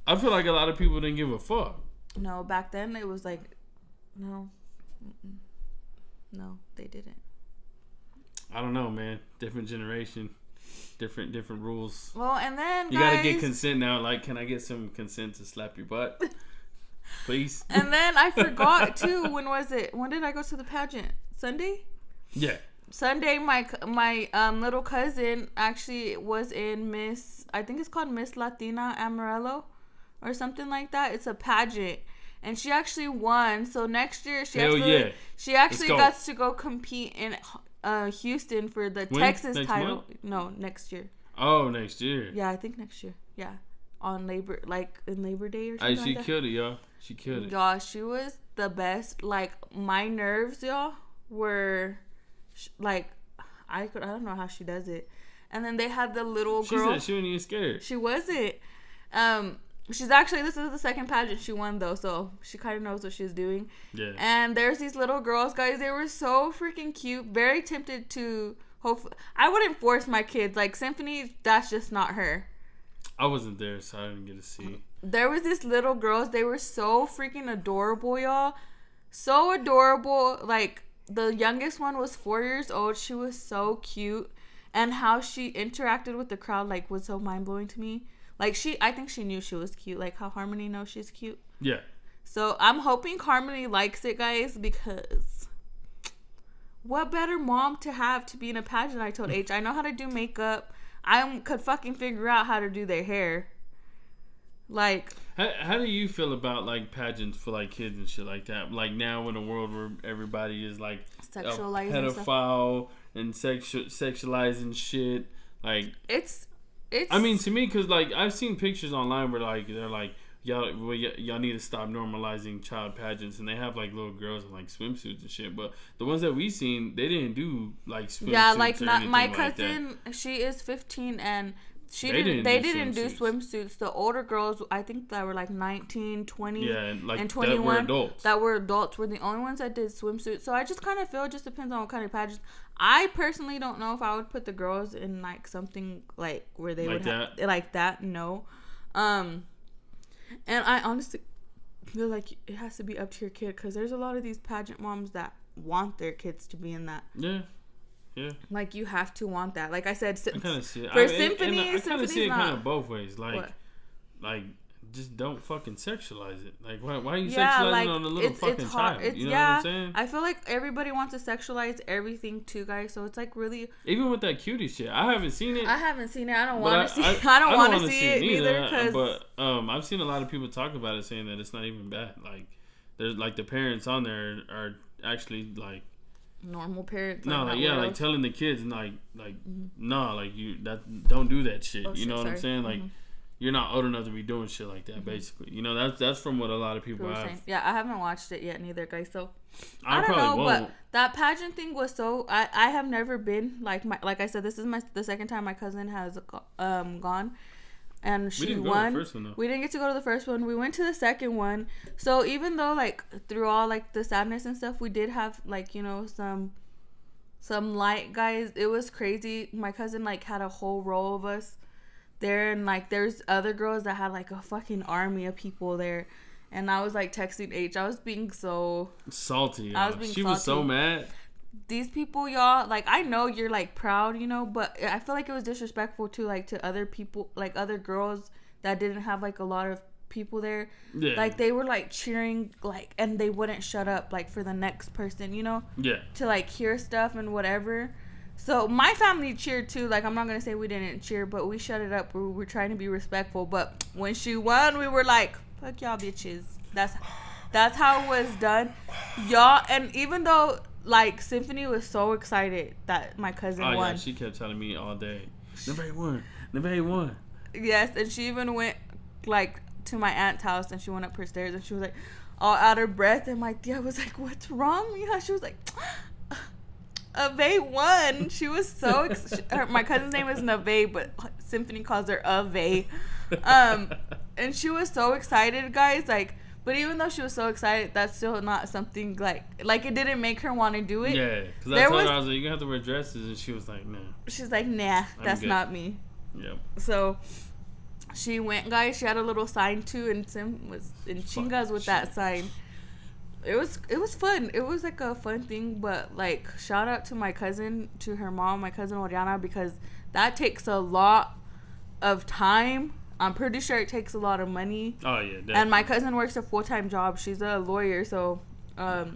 C: I feel like a lot of people didn't give a fuck.
B: No, back then it was like, no. No, they didn't.
C: I don't know, man. Different generation, different rules.
B: Well, and then
C: you gotta get consent now. Like, can I get some consent to slap your butt, please?
B: And then I forgot too. When was it? When did I go to the pageant? Sunday.
C: Yeah.
B: Sunday, my little cousin actually was in Miss. I think it's called Miss Latina Amarillo, or something like that. It's a pageant. and she actually won. So next year she actually got to go compete in Houston for the Texas title.
C: Month?
B: No, next year.
C: Oh, next year.
B: Yeah, I think next year. Yeah, on Labor Day or something.
C: She killed it, y'all. She killed it.
B: Y'all, she was the best. Like, my nerves, y'all, were like, I don't know how she does it. And then they had the little girl.
C: She said she wasn't even scared.
B: She wasn't. She's actually, this is the second pageant she won, though, so she kind of knows what she's doing.
C: Yeah.
B: And there's these little girls, guys. They were so freaking cute. Very tempted to, hopefully, I wouldn't force my kids. Like, Symphony, that's just not her.
C: I wasn't there, so I didn't get to see.
B: There was these little girls. They were so freaking adorable, y'all. So adorable. Like, the youngest one was 4 years old. She was so cute. And how she interacted with the crowd, like, was so mind-blowing to me. Like, I think she knew she was cute. Like, how Harmony knows she's cute.
C: Yeah.
B: So, I'm hoping Harmony likes it, guys, because what better mom to have to be in a pageant? I told H, I know how to do makeup. I could fucking figure out how to do their hair. Like,
C: how do you feel about, like, pageants for, like, kids and shit like that? Like, now in a world where everybody is, like,
B: sexualizing
C: pedophile and sexualizing shit. Like,
B: it's
C: I mean, to me, because, like, I've seen pictures online where, like, they're like, y'all need to stop normalizing child pageants, and they have, like, little girls in, like, swimsuits and shit. But the ones that we seen, they didn't do, like, swimsuits.
B: Yeah, like, not my
C: like
B: cousin.
C: That.
B: She is 15, and they didn't do swimsuits. The older girls, I think that were like 19, 20, and 21 that were adults were the only ones that did swimsuits. So I just kind of feel it just depends on what kind of pageant. I personally don't know if I would put the girls in like something like where they would have like that. No, and I honestly feel like it has to be up to your kid, because there's a lot of these pageant moms that want their kids to be in that.
C: Yeah. Yeah.
B: Like, you have to want that. Like I said,
C: I kind of see it.
B: Symphony,
C: I kind of see it kind of both ways. Like,
B: what?
C: Like, just don't fucking sexualize it. Like, why are you sexualizing like, on a little fucking child? You know what I'm saying?
B: I feel like everybody wants to sexualize everything too, guys. So it's like really.
C: Even with that cutie shit, I haven't seen it.
B: I don't want to see. I don't want to see it either.
C: But I've seen a lot of people talk about it, saying that it's not even bad. Like, there's like the parents on there are actually like.
B: Normal parents.
C: No, like, yeah, like telling the kids, like, no, like, don't do that shit. You know what I'm saying? Like, you're not old enough to be doing shit like that. Basically, you know, that's from what a lot of people have. Saying.
B: Yeah, I haven't watched it yet, neither, guys. So I don't know, but that pageant thing was so. I have never been like I said. This is the second time my cousin has gone. And she won. We didn't get to go to the first one. We went to the second one. So even though like through all like the sadness and stuff, we did have like, you know, some light, guys. It was crazy. My cousin like had a whole row of us there, and like there's other girls that had like a fucking army of people there. And I was like texting H. I was being so
C: salty.
B: She
C: was so mad.
B: These people, y'all, like, I know you're like proud, you know, but I feel like it was disrespectful too, like to other people, like other girls that didn't have like a lot of people there. Yeah. Like they were like cheering, like, and they wouldn't shut up, like for the next person, you know. Yeah. To like hear stuff and whatever. So my family cheered too. Like, I'm not gonna say we didn't cheer, but we shut it up. We were trying to be respectful. But when she won, we were like, "Fuck y'all, bitches." That's how it was done, y'all. And even though. Like, Symphony was so excited that my cousin won.
C: Yeah, she kept telling me all day, Nobody won.
B: Yes, and she even went, like, to my aunt's house, and she went up her stairs, and she was, like, all out of breath. And my tia was like, what's wrong, Mija? She was like, Ave won. She was so my cousin's name is Nave, but Symphony calls her Ave. And she was so excited, guys, like. But even though she was so excited, that's still not something like it didn't make her want to do it.
C: Yeah, because I told her, I was like, you have to wear dresses, and she was like, nah.
B: She's like, nah, that's not me. Yep. So she went, guys. She had a little sign too, and Sim was in chingas with that sign. It was fun. It was like a fun thing, but like shout out to my cousin, to her mom, my cousin Oriana, because that takes a lot of time. I'm pretty sure it takes a lot of money. Oh, yeah, definitely. And my cousin works a full-time job. She's a lawyer, so, or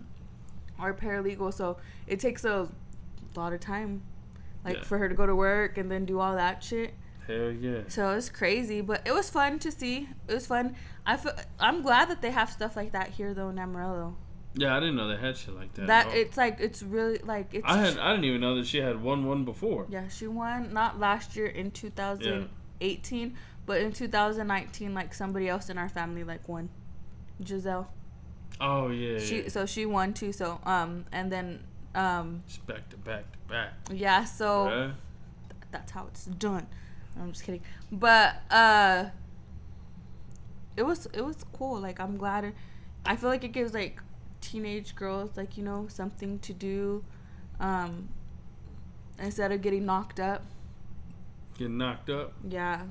B: paralegal, so it takes a lot of time, like, for her to go to work and then do all that shit.
C: Hell yeah.
B: So it's crazy, but it was fun to see. It was fun. I'm glad that they have stuff like that here though in Amarillo.
C: Yeah, I didn't know they had shit like that.
B: That it's like it's really like it's.
C: I didn't even know that she had won before.
B: Yeah, she won not last year in 2018, but in 2019, like somebody else in our family like won. Giselle.
C: Oh yeah.
B: So she won too. So and then
C: It's back to back to back.
B: Yeah, so
C: yeah.
B: That's how it's done. I'm just kidding, but it was cool. Like I'm glad. I feel like it gives like teenage girls like something to do, instead of getting knocked up.
C: Getting knocked up.
B: Yeah.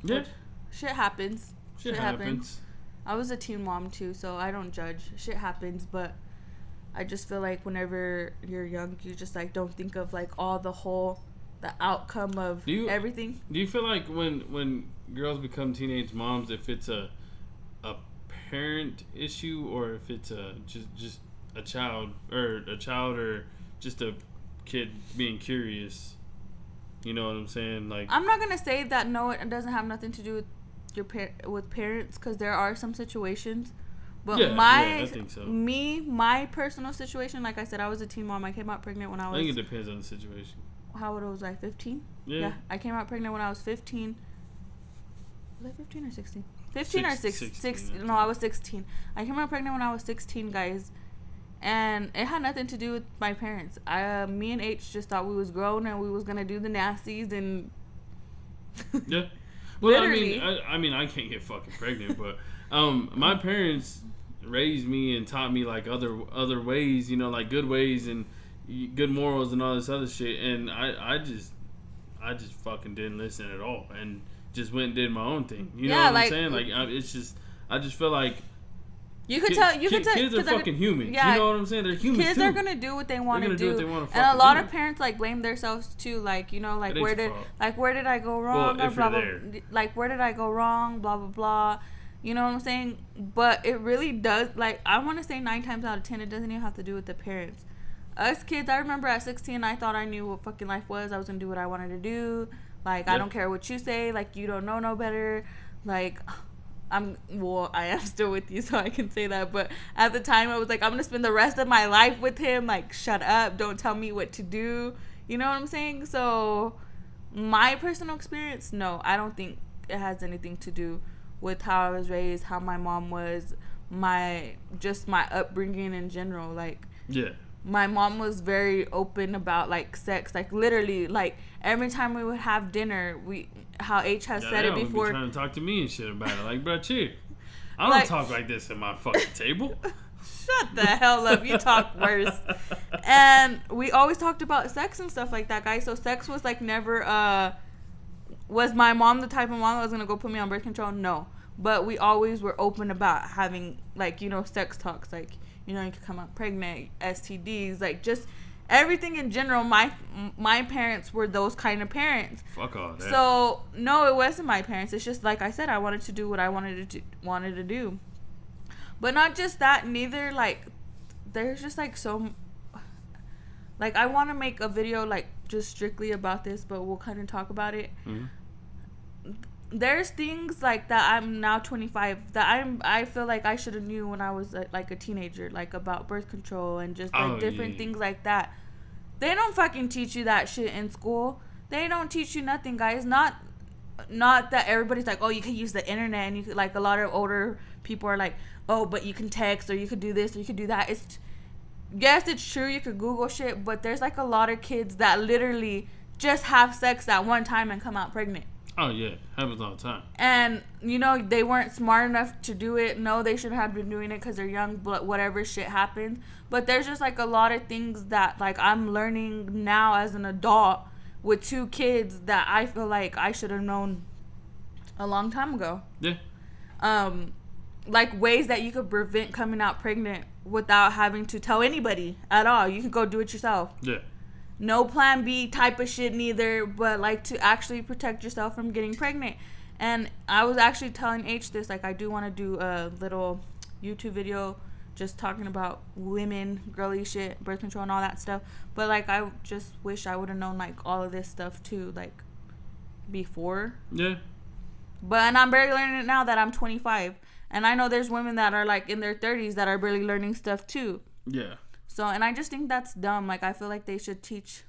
C: Yeah.
B: Shit happens.
C: Shit happens.
B: I was a teen mom too, so I don't judge. Shit happens, but I just feel like whenever you're young, you just like don't think of like all the outcome of everything.
C: Do you feel like when girls become teenage moms, if it's a parent issue or if it's just a child or just a kid being curious? You know what I'm saying? Like,
B: I'm not gonna say that no, it doesn't have nothing to do with with parents, because there are some situations. But
C: I think so.
B: My personal situation, like I said, I was a teen mom. I came out pregnant when I was.
C: I think it depends on the situation.
B: How old was I? 15?
C: Yeah.
B: I came out pregnant when I was 15. Was I 15 or 16? 15 or 16. No, I was 16. I came out pregnant when I was 16, guys. And it had nothing to do with my parents. Me and H just thought we was grown and we was going to do the nasties and...
C: Yeah. Well,
B: literally.
C: I mean, I can't get fucking pregnant, but my parents raised me and taught me like other ways, like good ways and good morals and all this other shit, and I just fucking didn't listen at all and just went and did my own thing. You know what I'm saying? Like it's just, I just feel like kids are fucking humans.
B: Yeah,
C: you know what I'm saying? They're humans.
B: Kids
C: too.
B: are gonna do what they want to do,
C: and
B: a lot of parents like blame themselves too. Like where did I go wrong?
C: Well,
B: blah, blah, like where did I go wrong? Blah blah blah. You know what I'm saying? But it really does. Like I want to say 9 times out of 10, it doesn't even have to do with the parents. Us kids, I remember at 16, I thought I knew what fucking life was. I was gonna do what I wanted to do. Like I don't care what you say. Like you don't know no better. Like. I am still with you, so I can say that. But at the time, I was like, I'm going to spend the rest of my life with him. Like, shut up. Don't tell me what to do. You know what I'm saying? So, my personal experience, no, I don't think it has anything to do with how I was raised, how my mom was, my upbringing in general. Like,
C: yeah.
B: My mom was very open about, like, sex. Like, literally, like, every time we would have dinner, how H has said it before.
C: Be trying to talk to me and shit about it. Like, bro, chill. I don't talk like this at my fucking table.
B: Shut the hell up. You talk worse. And we always talked about sex and stuff like that, guys. So sex was, like, never, was my mom the type of mom that was going to go put me on birth control? No. But we always were open about having, like, sex talks. Like, you could come out pregnant, STDs, like, just everything in general. My parents were those kind of parents.
C: Fuck all that.
B: So no, it wasn't my parents. It's just like I said, I wanted to do what I wanted to do. But not just that. Neither, like, there's just like so. Like I want to make a video like just strictly about this, but we'll kind of talk about it. Mm-hmm. There's things like that. I'm now 25 that I feel like I should have knew when I was like a teenager, like about birth control and just like different things like that. They don't fucking teach you that shit in school. They don't teach you nothing, guys. Not that everybody's like, oh, you can use the internet, and you could, like, a lot of older people are like, oh, but you can text or you could do this or you could do that. Yes, it's true, you could Google shit, but there's like a lot of kids that literally just have sex at one time and come out pregnant.
C: Oh, yeah. Happens all the time.
B: And, they weren't smart enough to do it. No, they should have been doing it because they're young, but whatever shit happens. But there's just, like, a lot of things that, like, I'm learning now as an adult with 2 kids that I feel like I should have known a long time ago.
C: Yeah.
B: Like, ways that you could prevent coming out pregnant without having to tell anybody at all. You could go do it yourself.
C: Yeah.
B: No plan B type of shit neither, but like to actually protect yourself from getting pregnant. And I was actually telling H this, like, I do want to do a little YouTube video just talking about women, girly shit, birth control and all that stuff. But like I just wish I would have known like all of this stuff too, like before.
C: Yeah.
B: And I'm barely learning it now that I'm 25. And I know there's women that are like in their 30s that are barely learning stuff too.
C: Yeah.
B: So, and I just think that's dumb. Like, I feel like they should teach.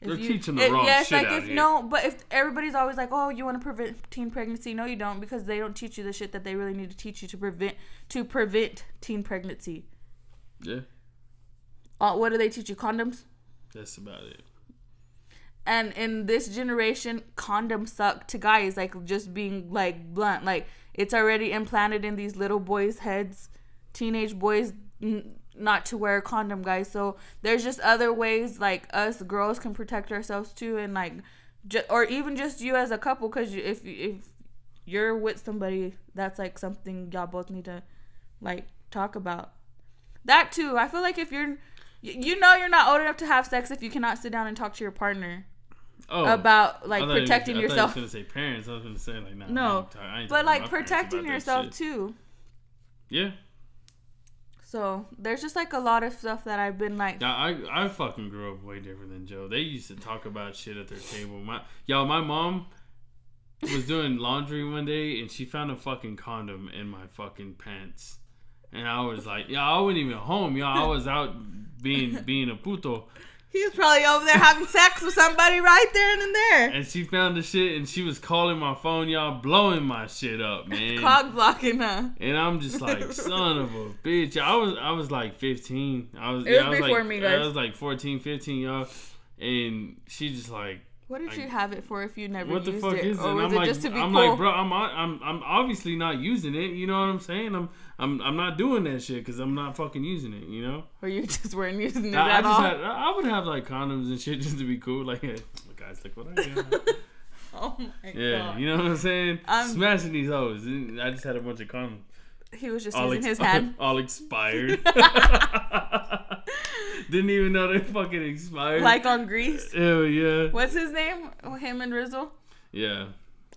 C: They're teaching the wrong shit
B: like
C: out here.
B: No, but if everybody's always like, oh, you want to prevent teen pregnancy? No, you don't, because they don't teach you the shit that they really need to teach you to prevent teen pregnancy.
C: Yeah.
B: What do they teach you? Condoms?
C: That's about it.
B: And in this generation, condoms suck to guys. Like, just being like blunt. Like, it's already implanted in these little boys' heads, teenage boys, not to wear a condom, guys. So there's just other ways like us girls can protect ourselves too, and like or even just you as a couple, because if you're with somebody, that's like something y'all both need to like talk about. That too, I feel like if you're not old enough to have sex if you cannot sit down and talk to your partner about like protecting yourself.
C: I was gonna say parents. I was gonna say like
B: no, but like protecting yourself too.
C: Yeah.
B: So there's just like a lot of stuff that I've been like.
C: Now, I fucking grew up way different than Joe. They used to talk about shit at their table. My mom was doing laundry one day and she found a fucking condom in my fucking pants, and I was like, I wasn't even home, I was out being a puto.
B: He was probably over there having sex with somebody right there and there.
C: And she found the shit and she was calling my phone, blowing my shit up, man.
B: Cog blocking, huh?
C: And I'm just like, son of a bitch. I was like 15.
B: It was before me, guys.
C: I was like 14, 15, y'all. And she just like,
B: what did you have it for if you never
C: used it?
B: What the fuck is it? Or was
C: it
B: just to be
C: I'm
B: cool?
C: like, bro, I'm obviously not using it. You know what I'm saying? I'm not doing that shit because I'm not fucking using it. You know?
B: Or you just weren't using it at all?
C: I would have like condoms and shit just to be cool. Like, hey, guys, look what I got.
B: Oh my god.
C: Yeah, you know what I'm saying? Smashing these hoes. I just had a bunch of condoms.
B: He was just using his hand.
C: All expired. Didn't even know they fucking expired.
B: Like on Grease?
C: Ew, yeah.
B: What's his name? Him and Rizzle?
C: Yeah.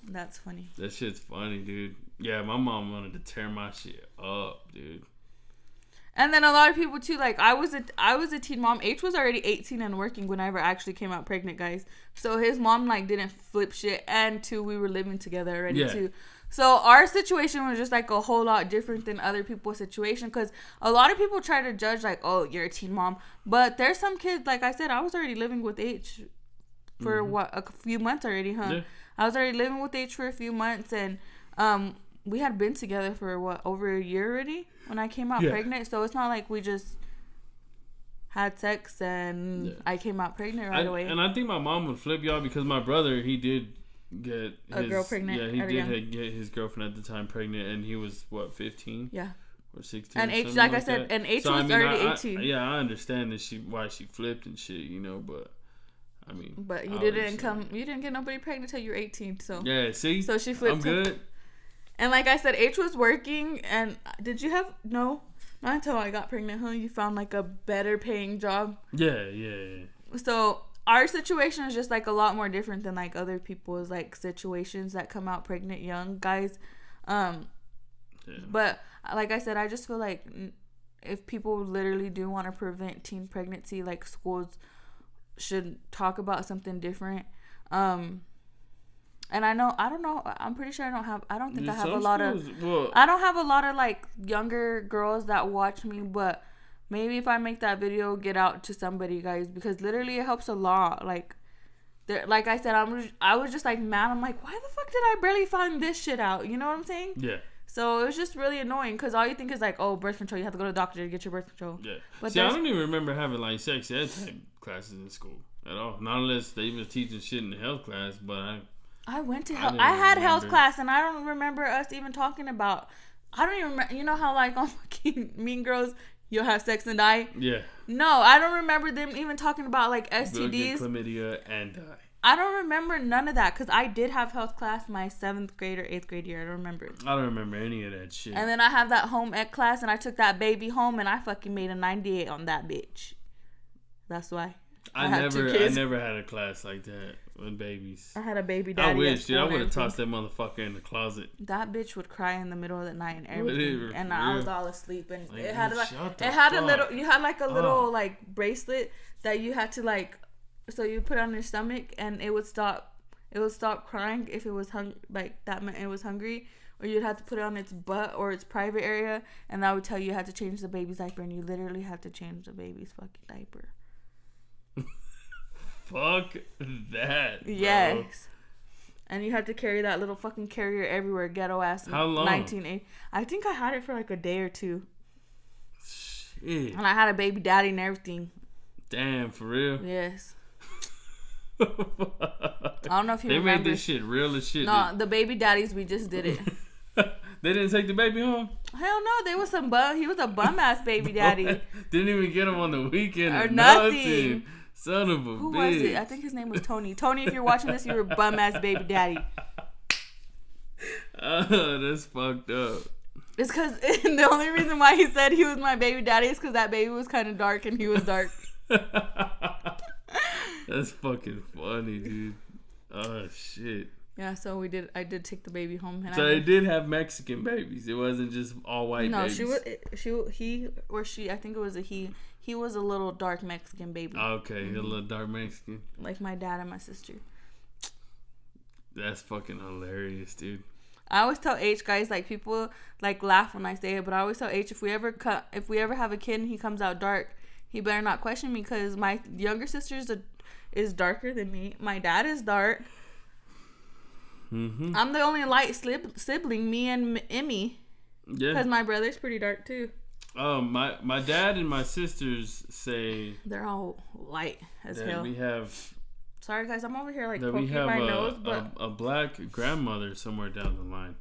B: That's funny.
C: That shit's funny, dude. Yeah, my mom wanted to tear my shit up, dude.
B: And then a lot of people too, like I was a teen mom. H was already 18 and working whenever I actually came out pregnant, guys. So his mom like didn't flip shit, and two, we were living together already too. So our situation was just like a whole lot different than other people's situation, because a lot of people try to judge like, oh, you're a teen mom, but there's some kids, like I said, I was already living with H for a few months already, huh? Yeah. I was already living with H for a few months, and we had been together for over a year already when I came out pregnant. So it's not like we just had sex and I came out pregnant right away.
C: And I think my mom would flip y'all, because my brother, he did get
B: a girl pregnant.
C: Yeah, he did get his girlfriend at the time pregnant, and he was 15?
B: Yeah.
C: Or 16.
B: And H, like I said, and H was already 18.
C: I understand that why she flipped and shit, but I mean.
B: But you didn't get nobody pregnant until you were 18, so.
C: Yeah, see?
B: So she flipped.
C: I'm good.
B: And like I said, H was working, and did you have, no, not until I got pregnant, huh? You found like a better paying job.
C: Yeah.
B: So our situation is just like a lot more different than like other people's like situations that come out pregnant young guys. But like I said, I just feel like if people literally do want to prevent teen pregnancy, like schools should talk about something different. And I don't know, I'm pretty sure I don't have a lot of like younger girls that watch me, but maybe if I make that video, get out to somebody, guys, because literally it helps a lot. Like I said, I was just like mad. I'm like, why the fuck did I barely find this shit out? You know what I'm saying?
C: Yeah.
B: So it was just really annoying, because all you think is like, oh, birth control, you have to go to the doctor to get your birth control.
C: Yeah. But see, I don't even remember having like sex ed type classes in school at all. Not unless they was teaching shit in the health class, but
B: I went to health. I had health class, and I don't remember us even talking about. I don't even remember. You know how like on fucking Mean Girls, you'll have sex and die. Yeah. No, I don't remember them even talking about like STDs,
C: chlamydia, and die.
B: I don't remember none of that, because I did have health class my 7th grade or 8th grade year. I don't remember.
C: I don't remember any of that shit.
B: And then I have that home ec class, and I took that baby home, and I fucking made a 98 on that bitch. That's why.
C: I never had a class like that with babies.
B: I had a baby daddy.
C: I wish, dude. I would have tossed that motherfucker in the closet.
B: That bitch would cry in the middle of the night and everything, and I was all asleep. And
C: like,
B: it had a little. You had like a little like bracelet that you had to like. So you put on your stomach, and it would stop. it would stop crying if it was like that meant it was hungry, or you'd have to put it on its butt or its private area, and that would tell you had to change the baby's diaper, and you literally had to change the baby's fucking diaper.
C: Fuck that, bro.
B: Yes. And you had to carry that little fucking carrier everywhere, ghetto ass.
C: How long?
B: 1980. I think I had it for like a day or two.
C: Shit.
B: And I had a baby daddy and everything.
C: Damn, for real?
B: Yes. I don't know if you remember.
C: They made this shit real as shit.
B: No, the baby daddies, we just did it.
C: They didn't take the baby home?
B: Hell no, they was some bum. He was a bum ass baby daddy.
C: Didn't even get him on the weekend
B: or
C: or
B: nothing.
C: nothing. Son of a
B: Who
C: bitch.
B: was it? I think his name was Tony. Tony, if you're watching this, you were a bum ass baby daddy.
C: Oh, that's fucked up.
B: It's because the only reason why he said he was my baby daddy is because that baby was kind of dark and he was dark.
C: That's fucking funny, dude. Oh shit.
B: Yeah, so I did take the baby home. And
C: So they did have Mexican babies. It wasn't just all white babies.
B: No, he or she. I think it was a he. He was a little dark Mexican baby.
C: Okay, a little dark Mexican.
B: Like my dad and my sister.
C: That's fucking hilarious, dude.
B: I always tell H, guys, like people like laugh when I say it, but I always tell H, if we ever have a kid and he comes out dark, he better not question me, because my younger sister is darker than me. My dad is dark.
C: Mm-hmm.
B: I'm the only light sibling, me and Emmy.
C: Yeah.
B: Because my brother's pretty dark too.
C: My dad and my sisters say
B: they're all light as
C: that
B: hell.
C: we have.
B: Sorry guys, I'm over here like
C: That
B: poking
C: we have
B: my nose, but
C: a black grandmother somewhere down the line.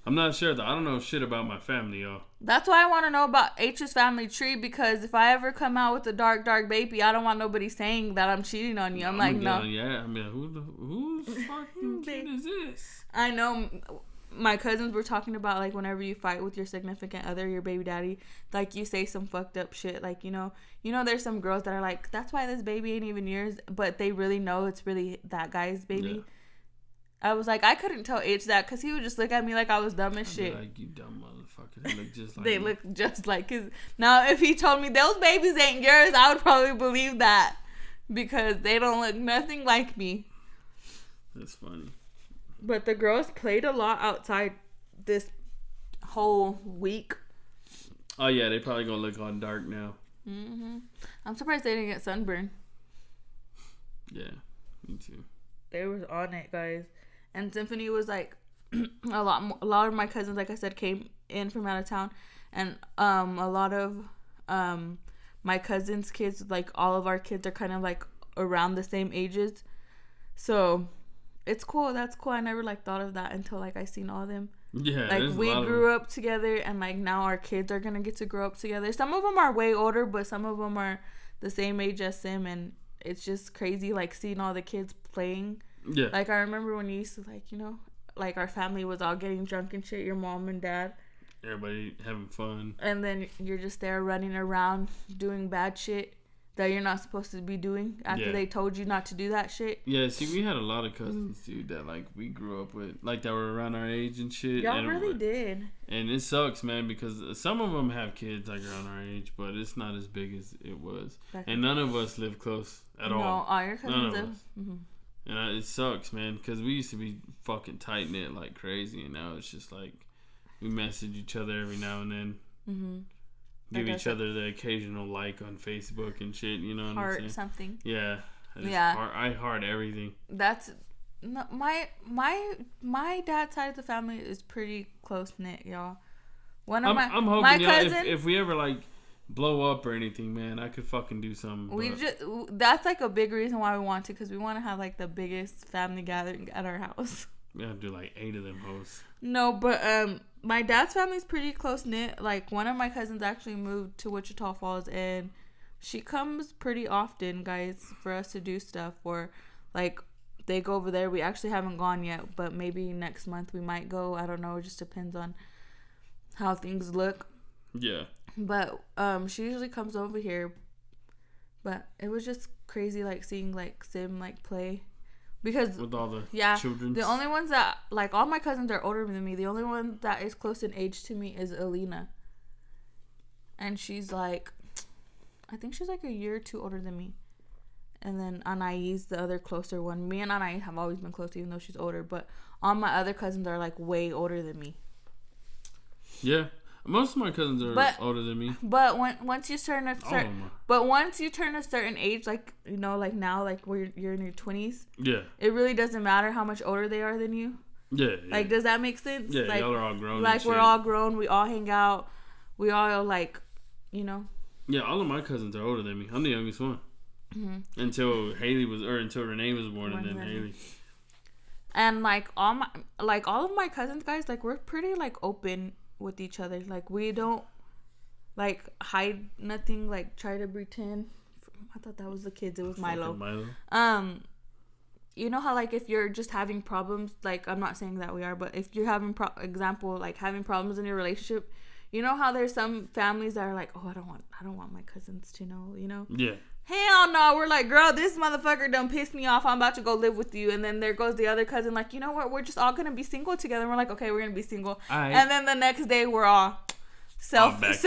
C: I'm not sure though. I don't know shit about my family, y'all.
B: that's why I want to know about H's family tree, because if I ever come out with a dark baby, I don't want nobody saying that I'm cheating on you. I'm like, no.
C: Yeah, I mean, whose fucking kid is this?
B: I know. My cousins were talking about, like, whenever you fight with your significant other, your baby daddy, like, you say some fucked up shit. Like, you know, there's some girls that are like, that's why this baby ain't even yours, but they really know it's really that guy's baby. Yeah. I was like, I couldn't tell H that, because he would just look at me like I was dumb as shit.
C: Like, you dumb motherfucker. They look just like
B: They look just like his. Now, if he told me those babies ain't yours, I would probably believe that, because they don't look nothing like me.
C: That's funny.
B: But the girls played a lot outside this whole week.
C: Oh, yeah. They probably going to look on dark now.
B: Mm-hmm. I'm surprised they didn't get sunburned.
C: Yeah, me too.
B: They was on it, guys. And Symphony was like, a lot of my cousins, like I said, came in from out of town. And a lot of my cousins' kids, like all of our kids are kind of like around the same ages. So... it's cool. That's cool. I never like thought of that until like I seen all of them. Yeah, like we grew up together, and like now our kids are gonna get to grow up together. Some of them are way older, but some of them are the same age as Sim, and it's just crazy like seeing all the kids playing. Yeah. Like I remember when you used to like, you know, like our family was all getting drunk and shit. Your mom and dad.
C: Everybody having fun. And
B: then you're just there running around doing bad shit that you're not supposed to be doing after they told you not to do that shit.
C: Yeah, see, we had a lot of cousins, dude, that, like, we grew up with, like, that were around our age and shit.
B: Y'all really did.
C: And it sucks, man, because some of them have kids, like, around our age, but it's not as big as it was. And none of us live close at all.
B: No, all your cousins live.
C: Mm-hmm. And it sucks, man, because we used to be fucking tight-knit like crazy, and now it's just, like, we message each other every now and then. Mm-hmm. Give each other the occasional like on Facebook and shit, you know what I'm saying?
B: Heart something.
C: Yeah. I heart everything.
B: That's my dad's side of the family is pretty close knit, y'all. I'm hoping my cousin,
C: if we ever like blow up or anything, man, I could fucking do something.
B: That's like a big reason why we want to, because we want to have like the biggest family gathering at our house.
C: We gotta do like 8 of them hosts.
B: No, but my dad's family's pretty close knit. Like one of my cousins actually moved to Wichita Falls, and she comes pretty often, guys, for us to do stuff. Or like they go over there. We actually haven't gone yet, but maybe next month we might go. I don't know. It just depends on how things look. Yeah. But she usually comes over here. But it was just crazy, like seeing like Sim like play. Because with all the children, the only ones that like all my cousins are older than me. The only one that is close in age to me is Alina, and she's like, I think she's like a year or two older than me. And then Anais, the other closer one. Me and Anais have always been close, even though she's older. But all my other cousins are like way older than me.
C: Yeah, most of my cousins are older than me.
B: But once you turn a certain age, like you know, like now, like where you're in your 20s. Yeah. It really doesn't matter how much older they are than you. Yeah. Like, does that make sense?
C: Yeah,
B: like,
C: y'all are all grown.
B: Like we're all grown. We all hang out. We all like, you know.
C: Yeah, all of my cousins are older than me. I'm the youngest one. Mm-hmm. Until Renee was born, and then Haley.
B: And like all of my cousins, guys, like we're pretty like open with each other. Like we don't like hide nothing. Like try to pretend. I thought that was the kids. It was Milo. You know how like if you're just having problems, like I'm not saying that we are, but if you're having having problems in your relationship, you know how there's some families that are like, oh, I don't want my cousins to know, you know? Yeah. Hell no. We're like, girl, this motherfucker done pissed me off. I'm about to go live with you. And then there goes the other cousin, like, you know what? We're just all going to be single together. And we're like, okay, we're going to be single. Right. And then the next day, we're all selfies.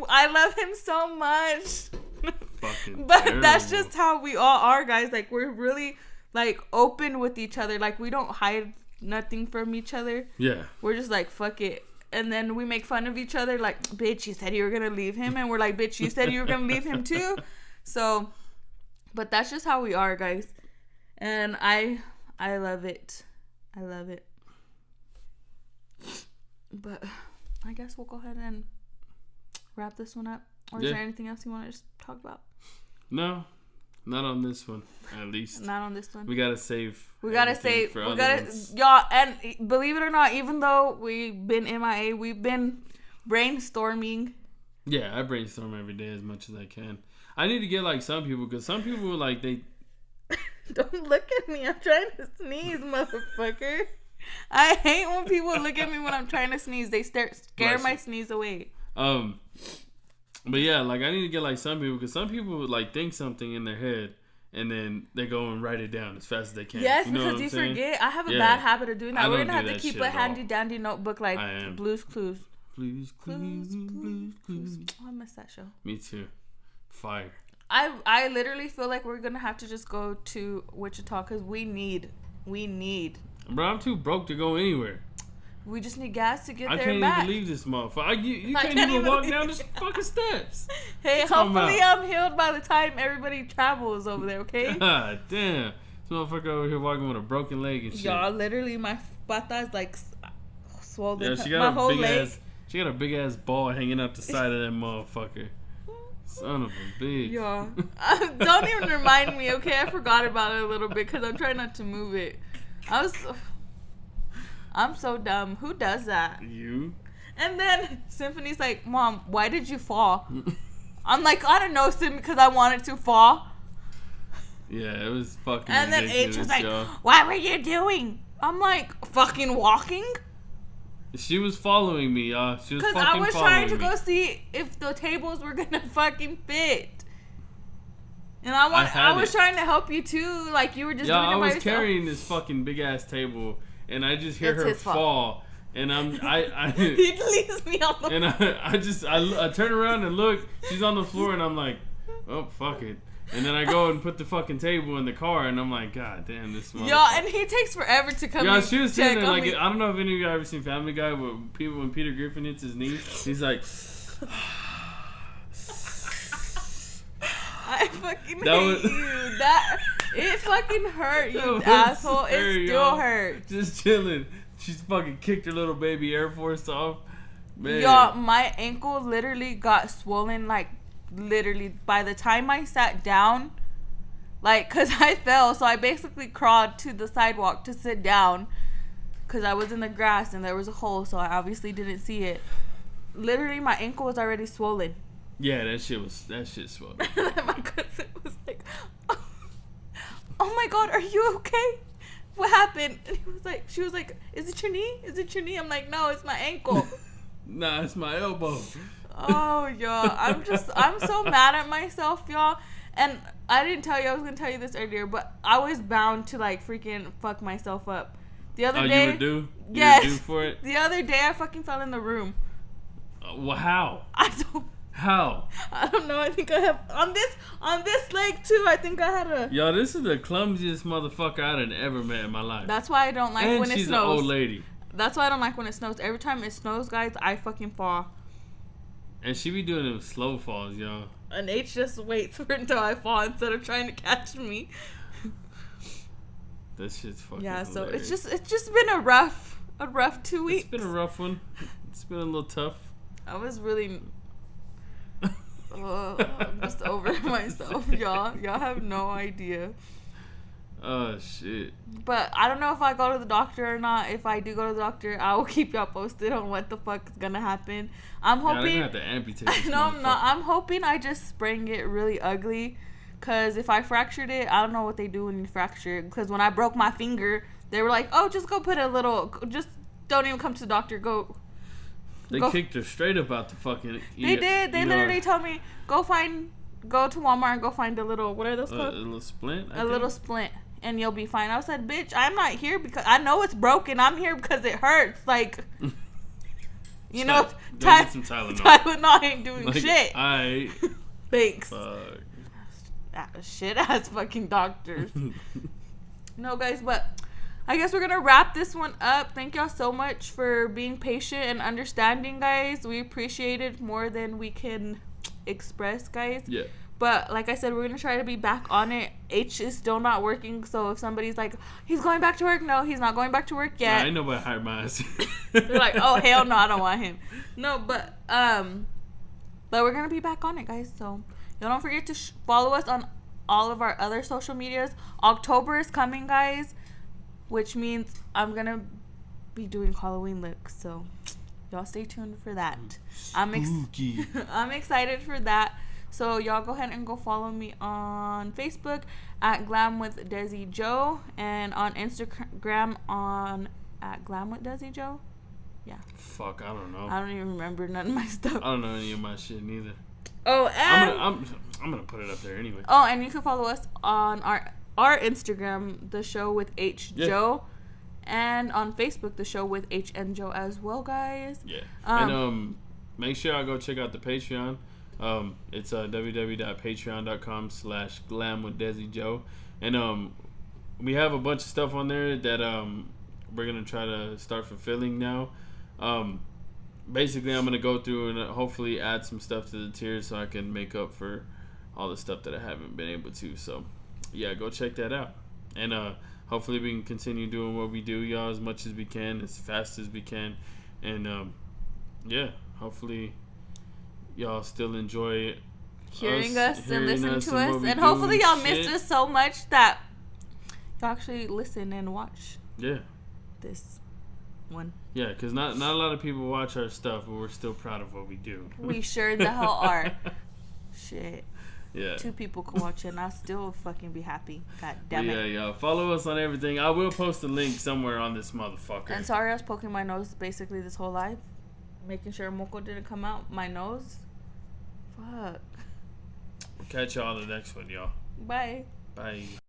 B: I love him so much. But terrible. That's just how we all are, guys. Like, we're really, like, open with each other. Like, we don't hide nothing from each other. Yeah. We're just like, fuck it. And then we make fun of each other like, bitch, you said you were going to leave him. And we're like, bitch, you said you were going to leave him too. So, but that's just how we are, guys. And I love it. I love it. But I guess we'll go ahead and wrap this one up. Or is there anything else you want to just talk about? No. Not on this one, at least. Not on this one. We gotta save. Y'all. And believe it or not, even though we've been MIA, we've been brainstorming.
C: Yeah, I brainstorm every day as much as I can. I need to get like some people, because some people like they.
B: Don't look at me. I'm trying to sneeze, motherfucker. I hate when people look at me when I'm trying to sneeze. They scare my sneeze away.
C: But yeah, like I need to get like some people, because some people like think something in their head and then they go and write it down as fast as they can.
B: Yes, because you forget. I have a bad habit of doing that. We're gonna have to keep a handy dandy notebook like Blue's Clues. Blue's Clues. Oh, I miss that show.
C: Me too. Fire.
B: I literally feel like we're gonna have to just go to Wichita because we need.
C: Bro, I'm too broke to go anywhere.
B: We just need gas to get there and back.
C: I can't even leave this motherfucker. You can't even walk down the fucking steps.
B: Hey, hopefully I'm healed by the time everybody travels over there, okay?
C: God damn. This motherfucker over here walking with a broken leg and shit.
B: Y'all, literally, my pata is like swollen.
C: Yeah, she got my leg. She got a big ass ball hanging up the side of that motherfucker. Son of a bitch.
B: Y'all. Don't even remind me, okay? I forgot about it a little bit because I'm trying not to move it. I'm so dumb. Who does that? You. And then Symphony's like, Mom, why did you fall? I'm like, I don't know, Sim, because I wanted to fall.
C: Yeah, it was fucking
B: and ridiculous. And then H was like, what were you doing? I'm like, fucking walking?
C: She was following me, y'all. She was fucking following me. Because I was trying
B: to go see if the tables were going to fucking fit. And I was trying to help you, too. Like, you were just doing it by yourself. I was
C: carrying this fucking big-ass table. And I just hear her fall, and
B: he leaves me on the
C: floor. And I turn around and look, she's on the floor, and I'm like, oh fuck it. And then I go and put the fucking table in the car, and I'm like, God damn, this motherfucker.
B: Yeah, and he takes forever to come. Yeah,
C: she was sitting there like, I don't know if any of you ever seen Family Guy when Peter Griffin hits his knee, he's like.
B: I fucking hate you. It fucking hurt, you asshole. It still hurts.
C: Just chilling. She's fucking kicked her little baby Air Force off.
B: Man. Y'all, my ankle literally got swollen, like, literally, by the time I sat down, like, because I fell, so I basically crawled to the sidewalk to sit down, because I was in the grass, and there was a hole, so I obviously didn't see it. Literally, my ankle was already swollen.
C: Yeah, that shit swollen.
B: My cousin was like, oh my God, are you okay? What happened? And she was like, is it your knee? Is it your knee? I'm like, no, it's my ankle.
C: Nah, it's my elbow.
B: Oh, y'all. I'm so mad at myself, y'all. And I didn't tell you, I was going to tell you this earlier, but I was bound to like freaking fuck myself up. The other day.
C: You were due? Yes. You were due for it?
B: The other day I fucking fell in the room.
C: Well, how?
B: I don't.
C: How?
B: I don't know. I think I have on this leg too. I think I had a.
C: Yo, this is the clumsiest motherfucker I'd ever met in my life.
B: That's why I don't like
C: and
B: when it
C: she's
B: snows.
C: an old lady.
B: That's why I don't like when it snows. Every time it snows, guys, I fucking fall.
C: And she be doing them slow falls, yo.
B: And H just waits for until I fall instead of trying to catch me.
C: That shit's fucking
B: Yeah, so
C: hilarious.
B: it's just been a rough 2 weeks.
C: It's been a rough one. It's been a little tough.
B: I was really I'm just over myself, y'all. Y'all have no idea.
C: Oh shit.
B: But I don't know if I go to the doctor or not. If I do go to the doctor, I will keep y'all posted on what the fuck is gonna happen. I'm hoping.
C: Yeah, they're gonna have to amputate this
B: No, I'm not. I'm hoping I just sprain it really ugly. Cause if I fractured it, I don't know what they do when you fracture it. Cause when I broke my finger, they were like, "Oh, just go put a little. Just don't even come to the doctor. Go."
C: They kicked her straight up out the fucking.
B: They did. They literally told me go to Walmart and go find a little. What are those called?
C: A little splint.
B: A little splint, and you'll be fine. I said, "Bitch, I'm not here because I know it's broken. I'm here because it hurts." Like, you know,
C: some Tylenol.
B: Tylenol ain't doing
C: like,
B: shit. Thanks.
C: Fuck.
B: Shit ass fucking doctors. No, guys, but I guess we're gonna wrap this one up. Thank y'all so much for being patient and understanding, guys. We appreciate it more than we can express, guys.
C: Yeah.
B: But like I said, we're gonna try to be back on it. H is still not working, so if somebody's like, he's going back to work, no, he's not going back to work yet.
C: Nah, ain't nobody hired my ass.
B: They're like, oh hell no, I don't want him. No, but we're gonna be back on it, guys. So y'all don't forget to follow us on all of our other social medias. October is coming, guys, which means I'm gonna be doing Halloween looks. So y'all stay tuned for that. I'm excited for that. So y'all go ahead and go follow me on Facebook at glamwithdezijo and on Instagram at glamwithdezijo. Yeah.
C: Fuck, I don't know.
B: I don't even remember none of my stuff.
C: I don't know any of my shit neither.
B: Oh, and
C: I'm gonna put it up there anyway.
B: Oh, and you can follow us on our Instagram, the show with HJo, and on Facebook, the show with H and Joe as well, guys.
C: Yeah. And make sure y'all go check out the Patreon. It's www.patreon.com/glamwithdezijo, and we have a bunch of stuff on there that we're gonna try to start fulfilling now. Basically, I'm gonna go through and hopefully add some stuff to the tiers so I can make up for all the stuff that I haven't been able to. So, yeah, go check that out, and hopefully we can continue doing what we do, y'all, as much as we can, as fast as we can, and yeah, hopefully y'all still enjoy
B: hearing us and listening to us,
C: and
B: hopefully y'all missed us so much that y'all actually listen and watch.
C: Yeah.
B: This one.
C: Yeah, because not a lot of people watch our stuff, but we're still proud of what we do.
B: We sure the hell are. Shit.
C: Yeah.
B: 2 people can watch it and I'll still fucking be happy. God damn it.
C: Yeah, yeah. Follow us on everything. I will post a link somewhere on this motherfucker.
B: And sorry I was poking my nose basically this whole life. Making sure Moco didn't come out my nose. Fuck.
C: We'll catch y'all on the next one, y'all.
B: Bye.
C: Bye.